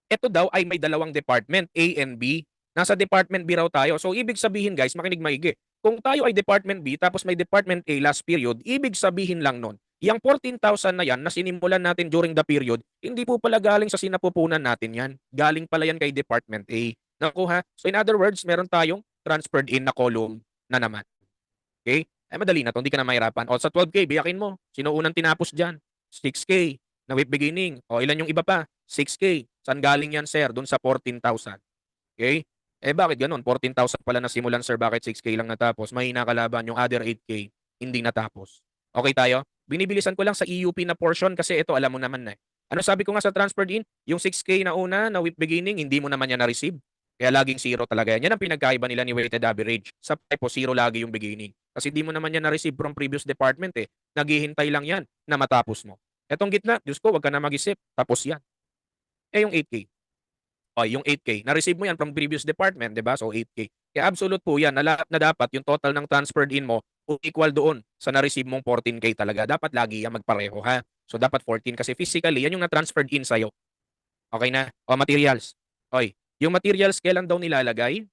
Ito daw ay may dalawang department, A and B. Nasa Department B raw tayo. So ibig sabihin guys, makinig maigi. Kung tayo ay Department B tapos may Department A last period, ibig sabihin lang nun, yung 14,000 na yan na sinimulan natin during the period, hindi po pala galing sa sinapupunan natin yan. Galing pala yan kay Department A. Nakuha? So in other words, meron tayong transferred in na column na naman. Okay? Ay madali na to, hindi ka na mahirapan. O sa 12K, biyakin mo. Sino unang tinapos dyan? 6K na WIP beginning. O ilan yung iba pa? 6K. Saan galing yan, sir? Doon sa 14,000. Okay? Bakit ganun? 14,000 pala na simulan, sir. Bakit 6K lang natapos? Mahina kalaban yung other 8K. Hindi natapos. Okay tayo? Binibilisan ko lang sa EUP na portion kasi ito alam mo naman na eh. Ano sabi ko nga sa transferred in? Yung 6K na una na with beginning, hindi mo naman yan na-receive. Kaya laging zero talaga yan. Yan ang pinagkaiba nila ni weighted average. Sa typo, zero lagi yung beginning. Kasi hindi mo naman yan na-receive from previous department eh. Naghihintay lang yan na matapos mo. Etong gitna, Diyos ko, wag ka na mag-isip. Tapos yan. Eh yung 8K. O, yung 8K, na-receive mo yan from previous department, di ba? So 8K. Kaya absolute po yan na dapat yung total ng transferred in mo equal doon sa na-receive mong 14K talaga. Dapat lagi yan magpareho ha. So dapat 14 kasi physically, yan yung na-transferred in sa'yo. Okay na? O materials. Oy, yung materials kailan daw nilalagay?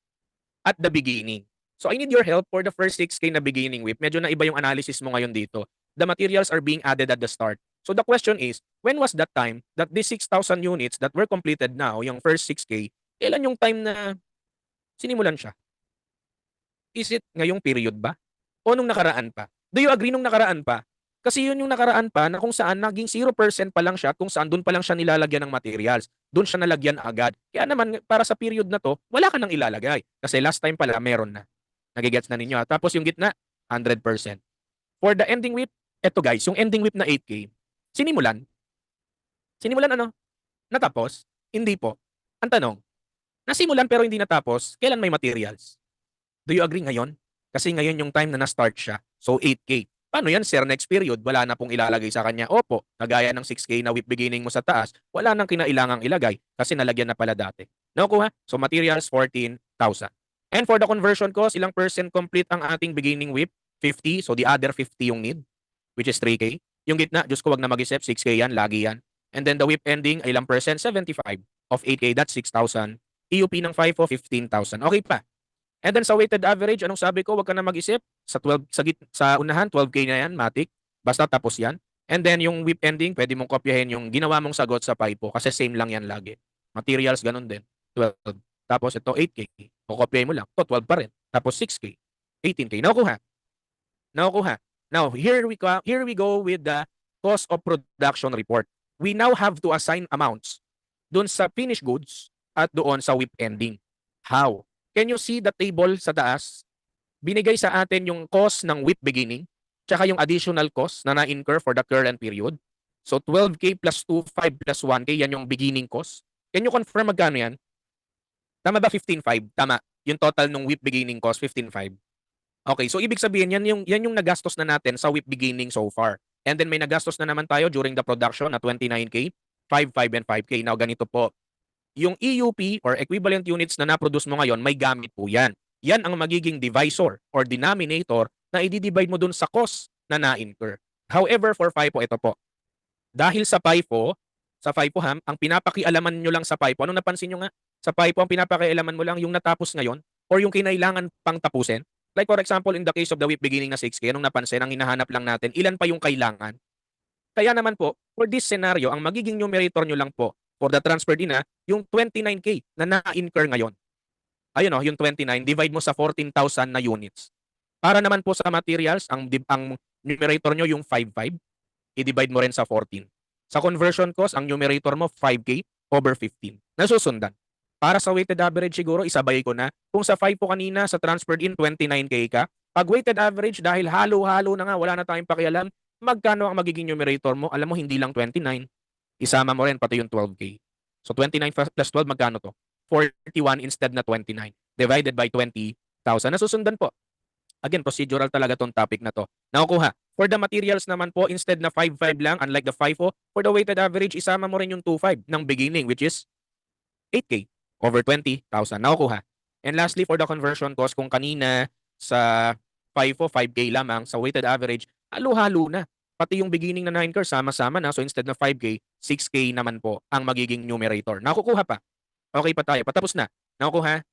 At the beginning. So I need your help for the first 6K na beginning with. Medyo na iba yung analysis mo ngayon dito. The materials are being added at the start. So the question is, when was that time that these 6,000 units that were completed now, yung first 6K, kailan yung time na sinimulan siya? Is it ngayong period ba? O nung nakaraan pa? Do you agree nung nakaraan pa? Kasi yun yung nakaraan pa na kung saan naging 0% pa lang siya at kung saan doon pa lang siya nilalagyan ng materials. Doon siya nalagyan agad. Kaya naman, para sa period na to, wala ka nang ilalagay. Kasi last time pala, meron na. Nagigets na ninyo. Tapos yung gitna, 100%. For the ending whip, eto guys, yung ending whip na 8K, sinimulan. Sinimulan ano? Natapos? Hindi po. Ang tanong, nasimulan pero hindi natapos, kailan may materials? Do you agree ngayon? Kasi ngayon yung time na na-start siya. So 8K. Paano yan, sir? Next period, wala na pong ilalagay sa kanya. Opo, kagaya ng 6K na with beginning mo sa taas, wala nang kinailangang ilagay kasi nalagyan na pala dati. Nakukuha? So materials, 14,000. And for the conversion cost, ilang percent complete ang ating beginning whip? 50. So the other 50 yung need, which is 3K. Yung gitna, Diyos ko, wag na mag-isip, 6K yan, lagi yan. And then the whip ending, ilang percent? 75 of 8K, that's 6,000. EUP ng 5 o 15,000. Okay pa. And then sa weighted average, anong sabi ko? Huwag ka na mag-isip. Sa 12 sa unahan, 12K na yan, matic. Basta tapos yan. And then yung whip ending, pwede mong kopyahin yung ginawa mong sagot sa PIPO kasi same lang yan lagi. Materials ganun din, 12. Tapos ito 8K. O kopyahin mo lang. Ito 12 pa rin. Tapos 6K, 18K. Nakukuha. Nakukuha. Now, here we go with the cost of production report. We now have to assign amounts doon sa finished goods at doon sa whip ending. How? Can you see the table sa taas? Binigay sa atin yung cost ng whip beginning, tsaka yung additional cost na na-incur for the current period. So 12K plus 2,500 plus 1K, yan yung beginning cost. Can you confirm magkano yan? Tama ba 15,500? Tama. Yung total ng whip beginning cost, 15,500. Okay, so ibig sabihin, yan yung nagastos na natin sa whip beginning so far. And then may nagastos na naman tayo during the production na 29K, 5,500 and 5K. Now ganito po, yung EUP or equivalent units na na-produce mo ngayon, may gamit po yan. Yan ang magiging divisor or denominator na i-divide mo dun sa cost na na-incur. However, for FIFO, ito po. Dahil sa FIFO ang pinapakialaman nyo lang sa FIFO, anong napansin nyo nga? Sa FIFO, ang pinapakialaman mo lang yung natapos ngayon or yung kinailangan pang tapusin. Like for example, in the case of the week beginning na 6K, anong napansin, ang hinahanap lang natin, ilan pa yung kailangan. Kaya naman po, for this scenario, ang magiging numerator nyo lang po for the transfer din yung 29K na na-incur ngayon. Ayun yung 29, divide mo sa 14,000 na units. Para naman po sa materials, ang numerator nyo yung 5,500, i-divide mo rin sa 14. Sa conversion cost, ang numerator mo 5K over 15. Nasusundan. Para sa weighted average siguro, isabay ko na. Kung sa 5 po kanina, sa transferred in, 29K ka. Pag weighted average, dahil halo-halo na nga, wala na tayong pakialam, magkano ang magiging numerator mo? Alam mo, hindi lang 29. Isama mo rin pati yung 12K. So 29 plus 12, magkano to? 41 instead na 29. Divided by 20,000. Nasusundan po. Again, procedural talaga tong topic na to. Nakukuha. For the materials naman po, instead na 5,500 lang, unlike the 5,000, for the weighted average, isama mo rin yung 2,500 ng beginning, which is 8K over 20,000. Nakukuha. And lastly, for the conversion cost, kung kanina sa 5,000, 5K lamang, sa weighted average, halo-halo na. Pati yung beginning na 9K, sama-sama na. So instead na 5K, 6K naman po ang magiging numerator. Nakukuha pa. Okay pa tayo. Patapos na. Nakukuha.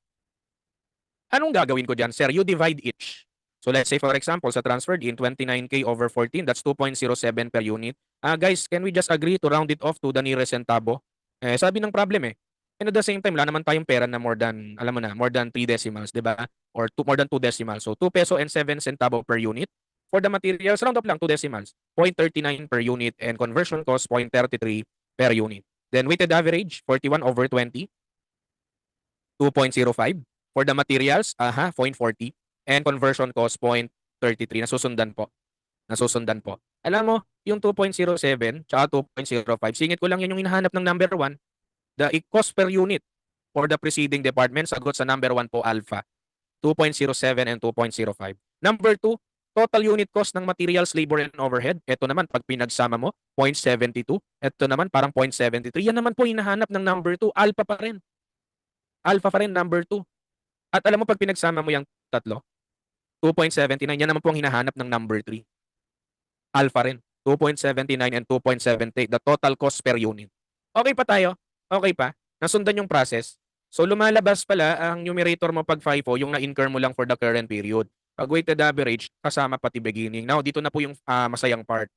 Anong gagawin ko dyan, sir? You divide each. So let's say for example, sa transferred in, 29K over 14, that's 2.07 per unit. Guys, can we just agree to round it off to the nearest centavo? Sabi ng problem And at the same time, wala naman tayong pera na more than, alam mo na, more than 3 decimals, di ba? Or more than 2 decimals. So 2 peso and 7 centavo per unit. For the materials, round up lang 2 decimals. 0.39 per unit and conversion cost 0.33 per unit. Then weighted average, 41 over 20, 2.05. For the materials, 0.40. And conversion cost, 0.33. Nasusundan po. Nasusundan po. Alam mo, yung 2.07 tsaka 2.05, singit ko lang yan yung hinahanap ng number 1, the cost per unit for the preceding department, sagot sa number 1 po, alpha. 2.07 and 2.05. Number 2, total unit cost ng materials, labor, and overhead. Ito naman, pag pinagsama mo, 0.72. Ito naman, parang 0.73. Yan naman po hinahanap ng number 2. Alpha pa rin. Alpha pa rin, number 2. At alam mo, pag pinagsama mo yung tatlo, 2.79, yan naman po ang hinahanap ng number 3. Alpha rin. 2.79 and 2.78. The total cost per unit. Okay pa tayo? Okay pa? Nasundan yung process? So lumalabas pala ang numerator mo pag FIFO, yung na-incur mo lang for the current period. Pag weighted average, kasama pati beginning. Now, dito na po yung masayang part.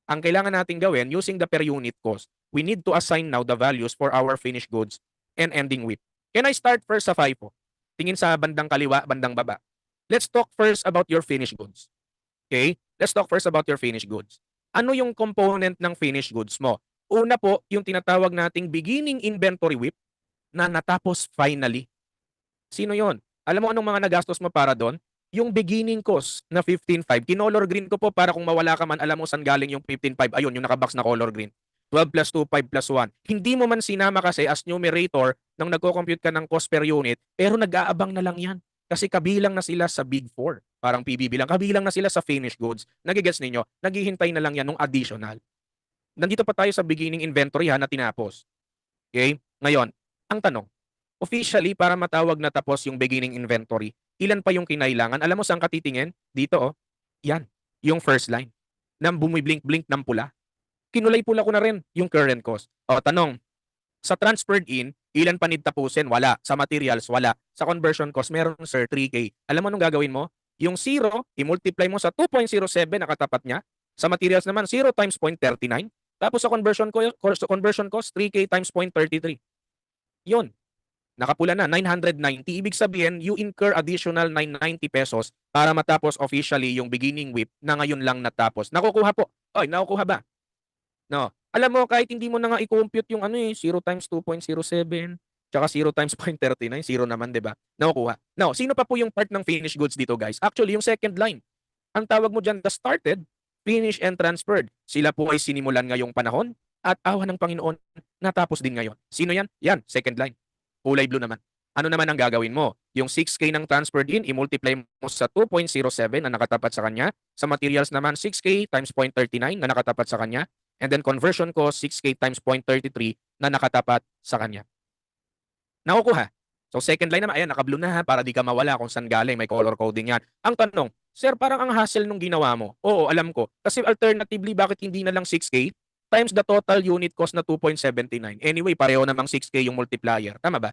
Ang kailangan natin gawin, using the per unit cost, we need to assign now the values for our finished goods and ending WIP. Can I start first sa FIFO? Tingin sa bandang kaliwa, bandang baba. Let's talk first about your finished goods. Okay? Let's talk first about your finished goods. Ano yung component ng finished goods mo? Una po, yung tinatawag nating beginning inventory WIP na natapos finally. Sino yon? Alam mo anong mga nagastos mo para doon? Yung beginning cost na 15.5. Kinolor green ko po para kung mawala ka man, alam mo saan galing yung 15.5. Ayun, yung nakabox na color green. 12 plus 2, 5 plus 1. Hindi mo man sinama kasi as numerator nang nagko-compute ka ng cost per unit, pero nag-aabang na lang yan. Kasi kabilang na sila sa Big 4. Parang PBB lang. Kabilang na sila sa finished goods. Nagigets ninyo? Naghihintay na lang yan ng additional. Nandito pa tayo sa beginning inventory na tinapos. Okay? Ngayon, ang tanong, officially, para matawag na tapos yung beginning inventory, ilan pa yung kinailangan? Alam mo saan ka titingin? Dito, oh. Yan. Yung first line. Na bumiblink-blink ng pula. Kinulay-pula ko na rin yung current cost. O, tanong, sa transferred in, ilan pa need tapusin? Wala. Sa materials, wala. Sa conversion cost, meron sir, 3K. Alam mo anong gagawin mo? Yung 0, i-multiply mo sa 2.07 na katapat niya. Sa materials naman, 0 times 0.39. Tapos sa conversion cost, 3K times 0.33. Yun. Nakapula na, 990. Ibig sabihin, you incur additional 990 pesos para matapos officially yung beginning WIP na ngayon lang natapos. Nakukuha po. Oy, nakukuha ba? No. Alam mo, kahit hindi mo na nga i-compute yung 0 times 2.07, tsaka 0 times 0.39, 0 naman, di ba? Nakukuha. Now, sino pa po yung part ng finished goods dito, guys? Actually, yung second line. Ang tawag mo dyan, the started, finished, and transferred. Sila po ay sinimulan ngayong panahon at awa ng Panginoon, natapos din ngayon. Sino yan? Yan, second line. Kulay blue naman. Ano naman ang gagawin mo? Yung 6K ng transferred in, i-multiply mo sa 2.07 na nakatapat sa kanya. Sa materials naman, 6K times 0.39 na nakatapat sa kanya. And then conversion cost, 6K times 0.33 na nakatapat sa kanya. Nakukuha. So second line naman, ayan, naka-blue na para di ka mawala kung saan galing, may color coding yan. Ang tanong, sir, parang ang hassle nung ginawa mo. Oo, alam ko. Kasi alternatively, bakit hindi na lang 6K times the total unit cost na 2.79? Anyway, pareho namang 6K yung multiplier. Tama ba?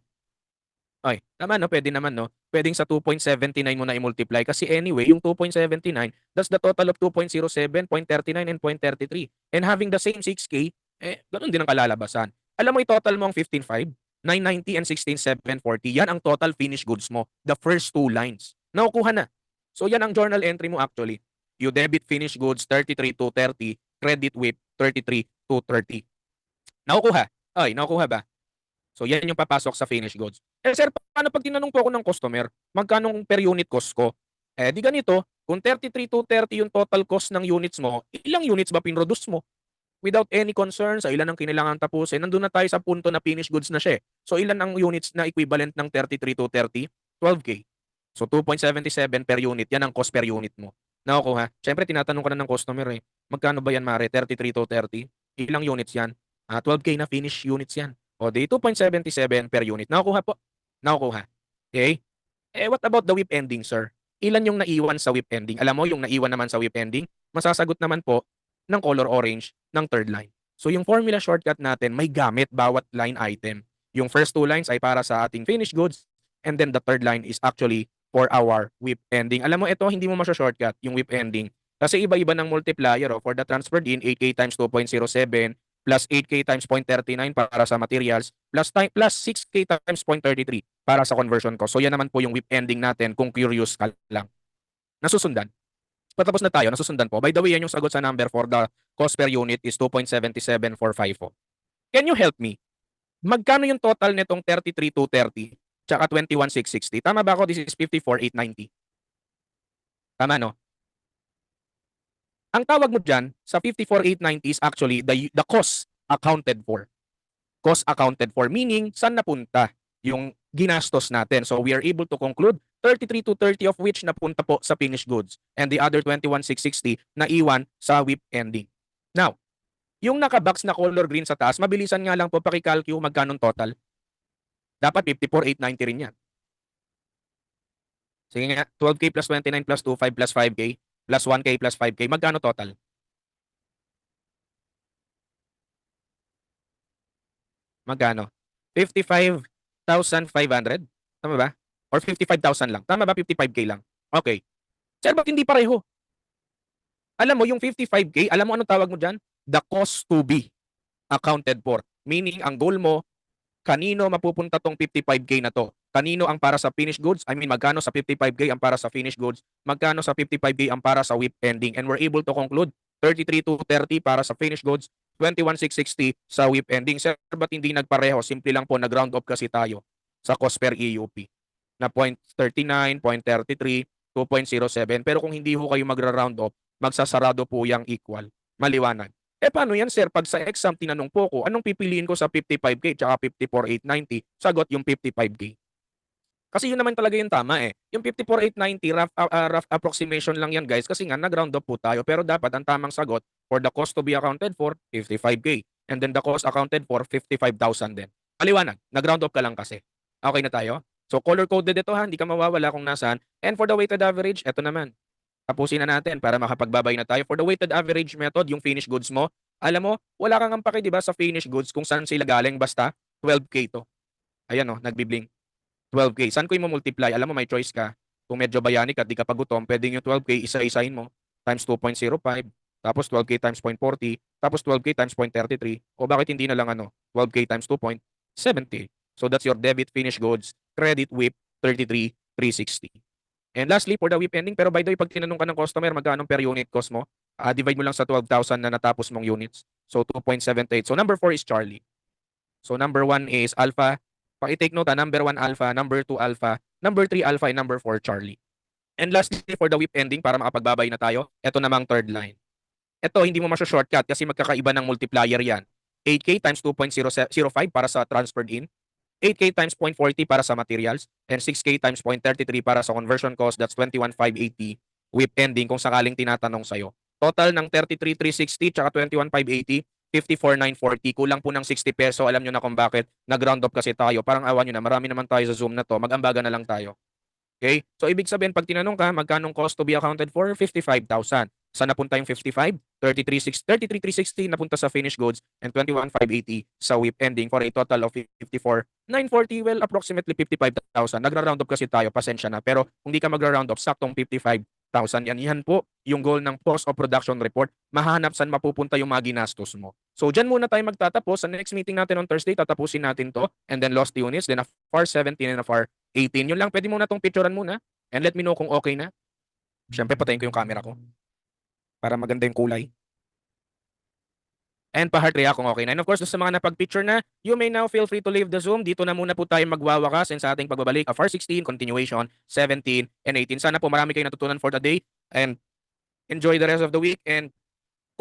Ay, tama no, pwede naman no. Pwedeng sa 2.79 mo na i-multiply kasi anyway, yung 2.79, that's the total of 2.07, 0.39, and 0.33. And having the same 6K, ganun din ang kalalabasan. Alam mo, i-total mo ang 15.5, 990, and 16,740. Yan ang total finished goods mo. The first two lines. Nakukuha na. So yan ang journal entry mo actually. You debit finished goods 33,230, credit WIP 33,230. Nakukuha? Ay, nakukuha ba? So yan yung papasok sa finished goods. Sir, paano pag tinanong po ako ng customer, magkano per unit cost ko? Di ganito, kung 33,230 yung total cost ng units mo, ilang units ba pinroduce mo? Without any concern sa ilan ang kailangan tapusin, nandun na tayo sa punto na finished goods na siya. So ilan ang units na equivalent ng 33,230? 12K. So 2.77 per unit, yan ang cost per unit mo. Nakukuha? Siyempre, tinatanong ka na ng customer magkano ba yan, Mare? 33,230? Ilang units yan? 12K na finished units yan. O di 2.77 per unit. Nakukuha po. Nakukuha. Okay? What about the WIP ending, sir? Ilan yung naiwan sa WIP ending? Alam mo, yung naiwan naman sa WIP ending, masasagot naman po ng color orange ng third line. So yung formula shortcut natin, may gamit bawat line item. Yung first two lines ay para sa ating finished goods, and then the third line is actually for our WIP ending. Alam mo, ito, hindi mo masya-shortcut yung WIP ending. Kasi iba-iba ng multiplier. For the transferred in, 8K times 2.07, plus 8K times 0.39 para sa materials, plus 6K times 0.33 para sa conversion cost. So yan naman po yung WIP ending natin kung curious ka lang. Nasusundan. Patapos na tayo, nasusundan po. By the way, yan yung sagot sa number 4. The cost per unit is 2.77454. Can you help me? Magkano yung total nitong 33,230 tsaka 21,660? Tama ba ako? This is 54,890. Tama, no? Ang tawag mo dyan sa 54,890 is actually the cost accounted for. Cost accounted for, meaning saan napunta yung ginastos natin. So we are able to conclude 33,230 of which napunta po sa finished goods and the other 21,660 na iwan sa WIP ending. Now, yung nakabox na color green sa taas, mabilisan nga lang po pakikalculate magkano total. Dapat 54,890 rin yan. Sige nga, 12K plus 29 plus 25 plus 5K plus 1K plus 5K. Magkano total? Magkano? 55,500? Tama ba? Or 55,000 lang? Tama ba? 55K lang? Okay. Sir, ba't hindi pareho? Alam mo, yung 55K, alam mo anong tawag mo dyan? The cost to be accounted for. Meaning, ang goal mo, kanino mapupunta tong 55K na to? Kanino ang para sa finished goods? I mean, magkano sa 55K ang para sa finished goods? Magkano sa 55K ang para sa WIP ending? And we're able to conclude 33,230 para sa finished goods, 21,660 sa WIP ending. Sir, ba't hindi nagpareho? Simple lang po, nag-round off kasi tayo sa cost per EUP na 0.39, 0.33, 2.07. Pero kung hindi ho kayo magra-round off, magsasarado po yung equal. Maliwanag. Paano yan, sir? Pag sa exam, tinanong po ko, anong pipiliin ko sa 55K tsaka 54,890? Sagot yung 55K. Kasi yun naman talaga yung tama eh. Yung 54,890, rough approximation lang yan guys kasi nga nag-round up po tayo. Pero dapat ang tamang sagot for the cost to be accounted for, 55K. And then the cost accounted for, 55,000 din. Paliwanag, nag-round up ka lang kasi. Okay na tayo? So color-coded ito ha, hindi ka mawawala kung nasaan. And for the weighted average, eto naman. Tapusin na natin para makapagbabay na tayo. For the weighted average method, yung finished goods mo, alam mo, wala kang ampake, di ba, sa finished goods kung saan sila galing, basta 12K to. Ayan o, nagbibling. 12K. Saan ko yung multiply? Alam mo, may choice ka. Kung medyo bayanic at di ka pagutom, pwedeng yung 12K, isa-isahin mo, times 2.05, tapos 12K times 0.40, tapos 12K times 0.33, o bakit hindi na lang 12K times 2.70. So that's your debit finished goods, credit WIP, 33,360. And lastly, for the WIP ending, pero by the way, pag tinanong ka ng customer, magkano per unit cost mo, divide mo lang sa 12,000 na natapos mong units. So 2.78. So number 4 is Charlie. So number 1 is Alpha. Paki-take note, number 1 Alpha, number 2 Alpha, number 3 Alpha, and number 4 Charlie. And lastly, for the WIP ending, para makapagbabay na tayo, ito namang third line. Ito, hindi mo masyo-shortcut kasi magkakaiba ng multiplier yan. 8K times 2.05 para sa transferred in, 8K times 0.40 para sa materials, and 6K times 0.33 para sa conversion cost, that's 21,580 WIP ending kung sakaling tinatanong sa'yo. Total ng 33,360 tsaka 21,580, 54,940. Kulang po ng 60 peso. Alam nyo na kung bakit. Nag-round up kasi tayo. Parang awan nyo na. Marami naman tayo sa Zoom na to. Mag-ambaga na lang tayo. Okay? So, ibig sabihin, pag tinanong ka, magkano cost to be accounted for? 55,000. Saan napunta yung 55? 33,360 napunta sa finished goods and 21,580 sa WIP ending for a total of 54,940. Well, approximately 55,000. Nagra-round up kasi tayo. Pasensya na. Pero kung di ka magra-round up, saktong 55,000 yan. Yan po yung goal ng cost of production report. Mahanap saan mapupunta yung mga ginastos mo. So, dyan muna tayo magtatapos. Sa next meeting natin on Thursday, tatapusin natin to. And then lost units. Then a FAR 17 and a FAR 18. Yun lang. Pwede muna itong picturean muna. And let me know kung okay na. Siyempre, patayin ko yung camera ko para maganda yung kulay. And pa-heart react kung okay na. And of course, sa mga napag-picture na, you may now feel free to leave the Zoom. Dito na muna po tayo magwawakas and sa ating pagbabalik of FAR 16, continuation, 17, and 18. Sana po marami kayong natutunan for the day and enjoy the rest of the week and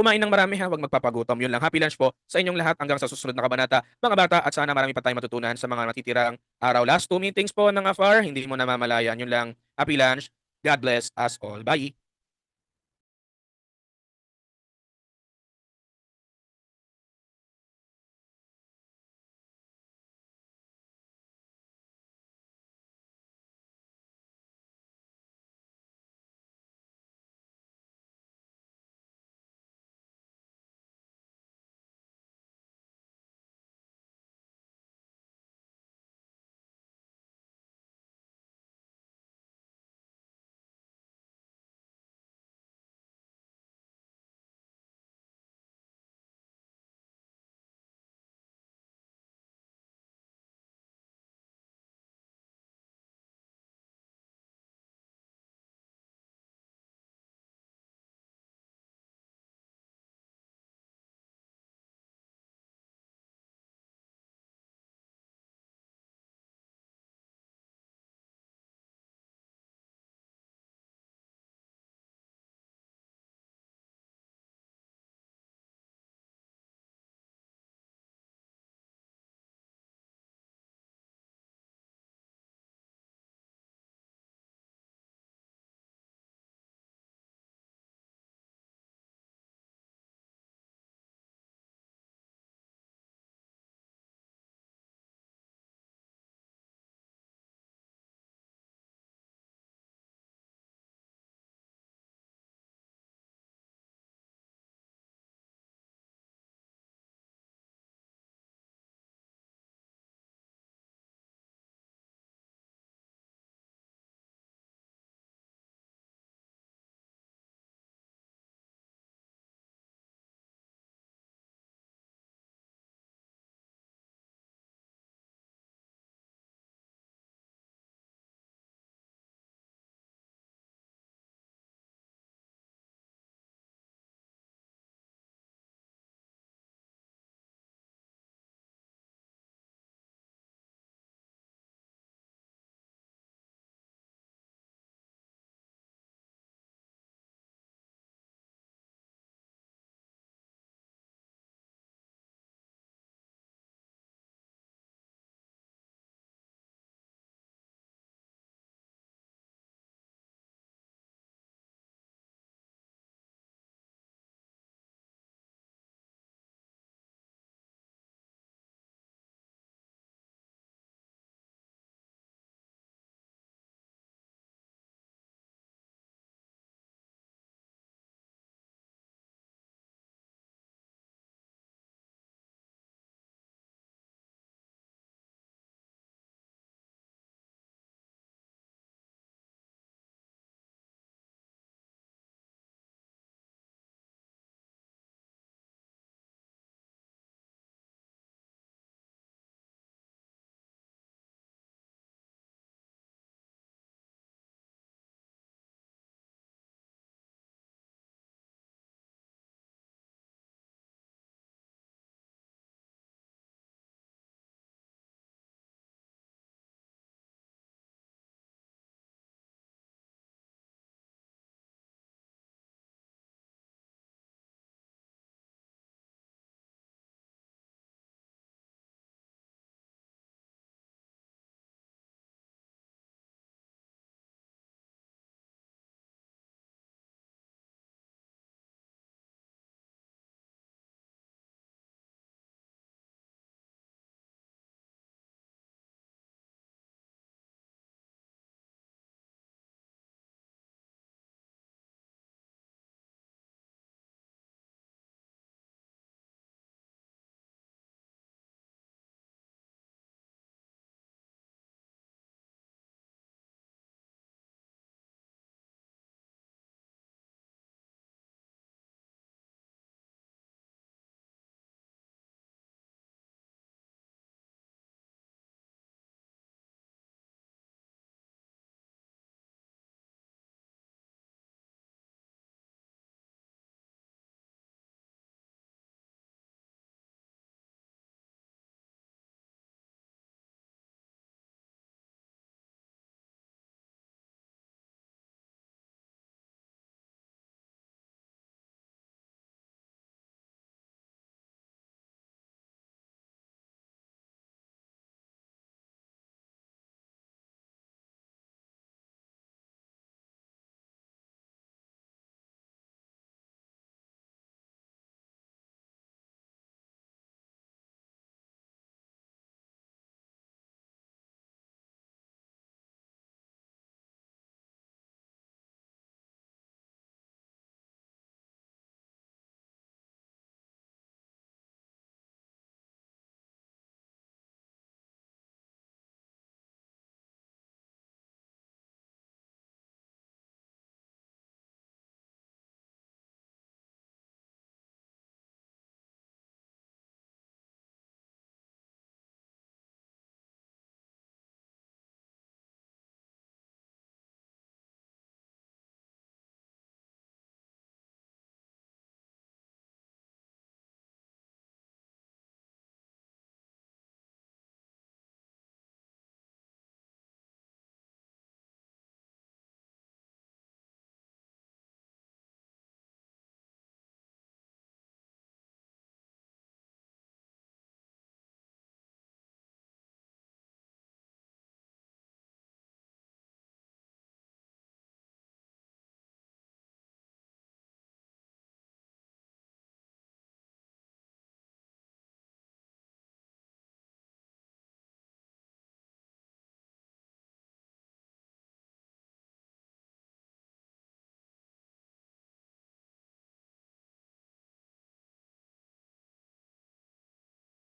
kumain ng marami ha, huwag magpapagutom. Yun lang. Happy lunch po sa inyong lahat hanggang sa susunod na kabanata, mga bata, at sana marami pa tayong matutunan sa mga matitirang araw. Last 2 meetings po ng FAR, hindi mo namamalayan. Yun lang. Happy lunch. God bless us all. Bye!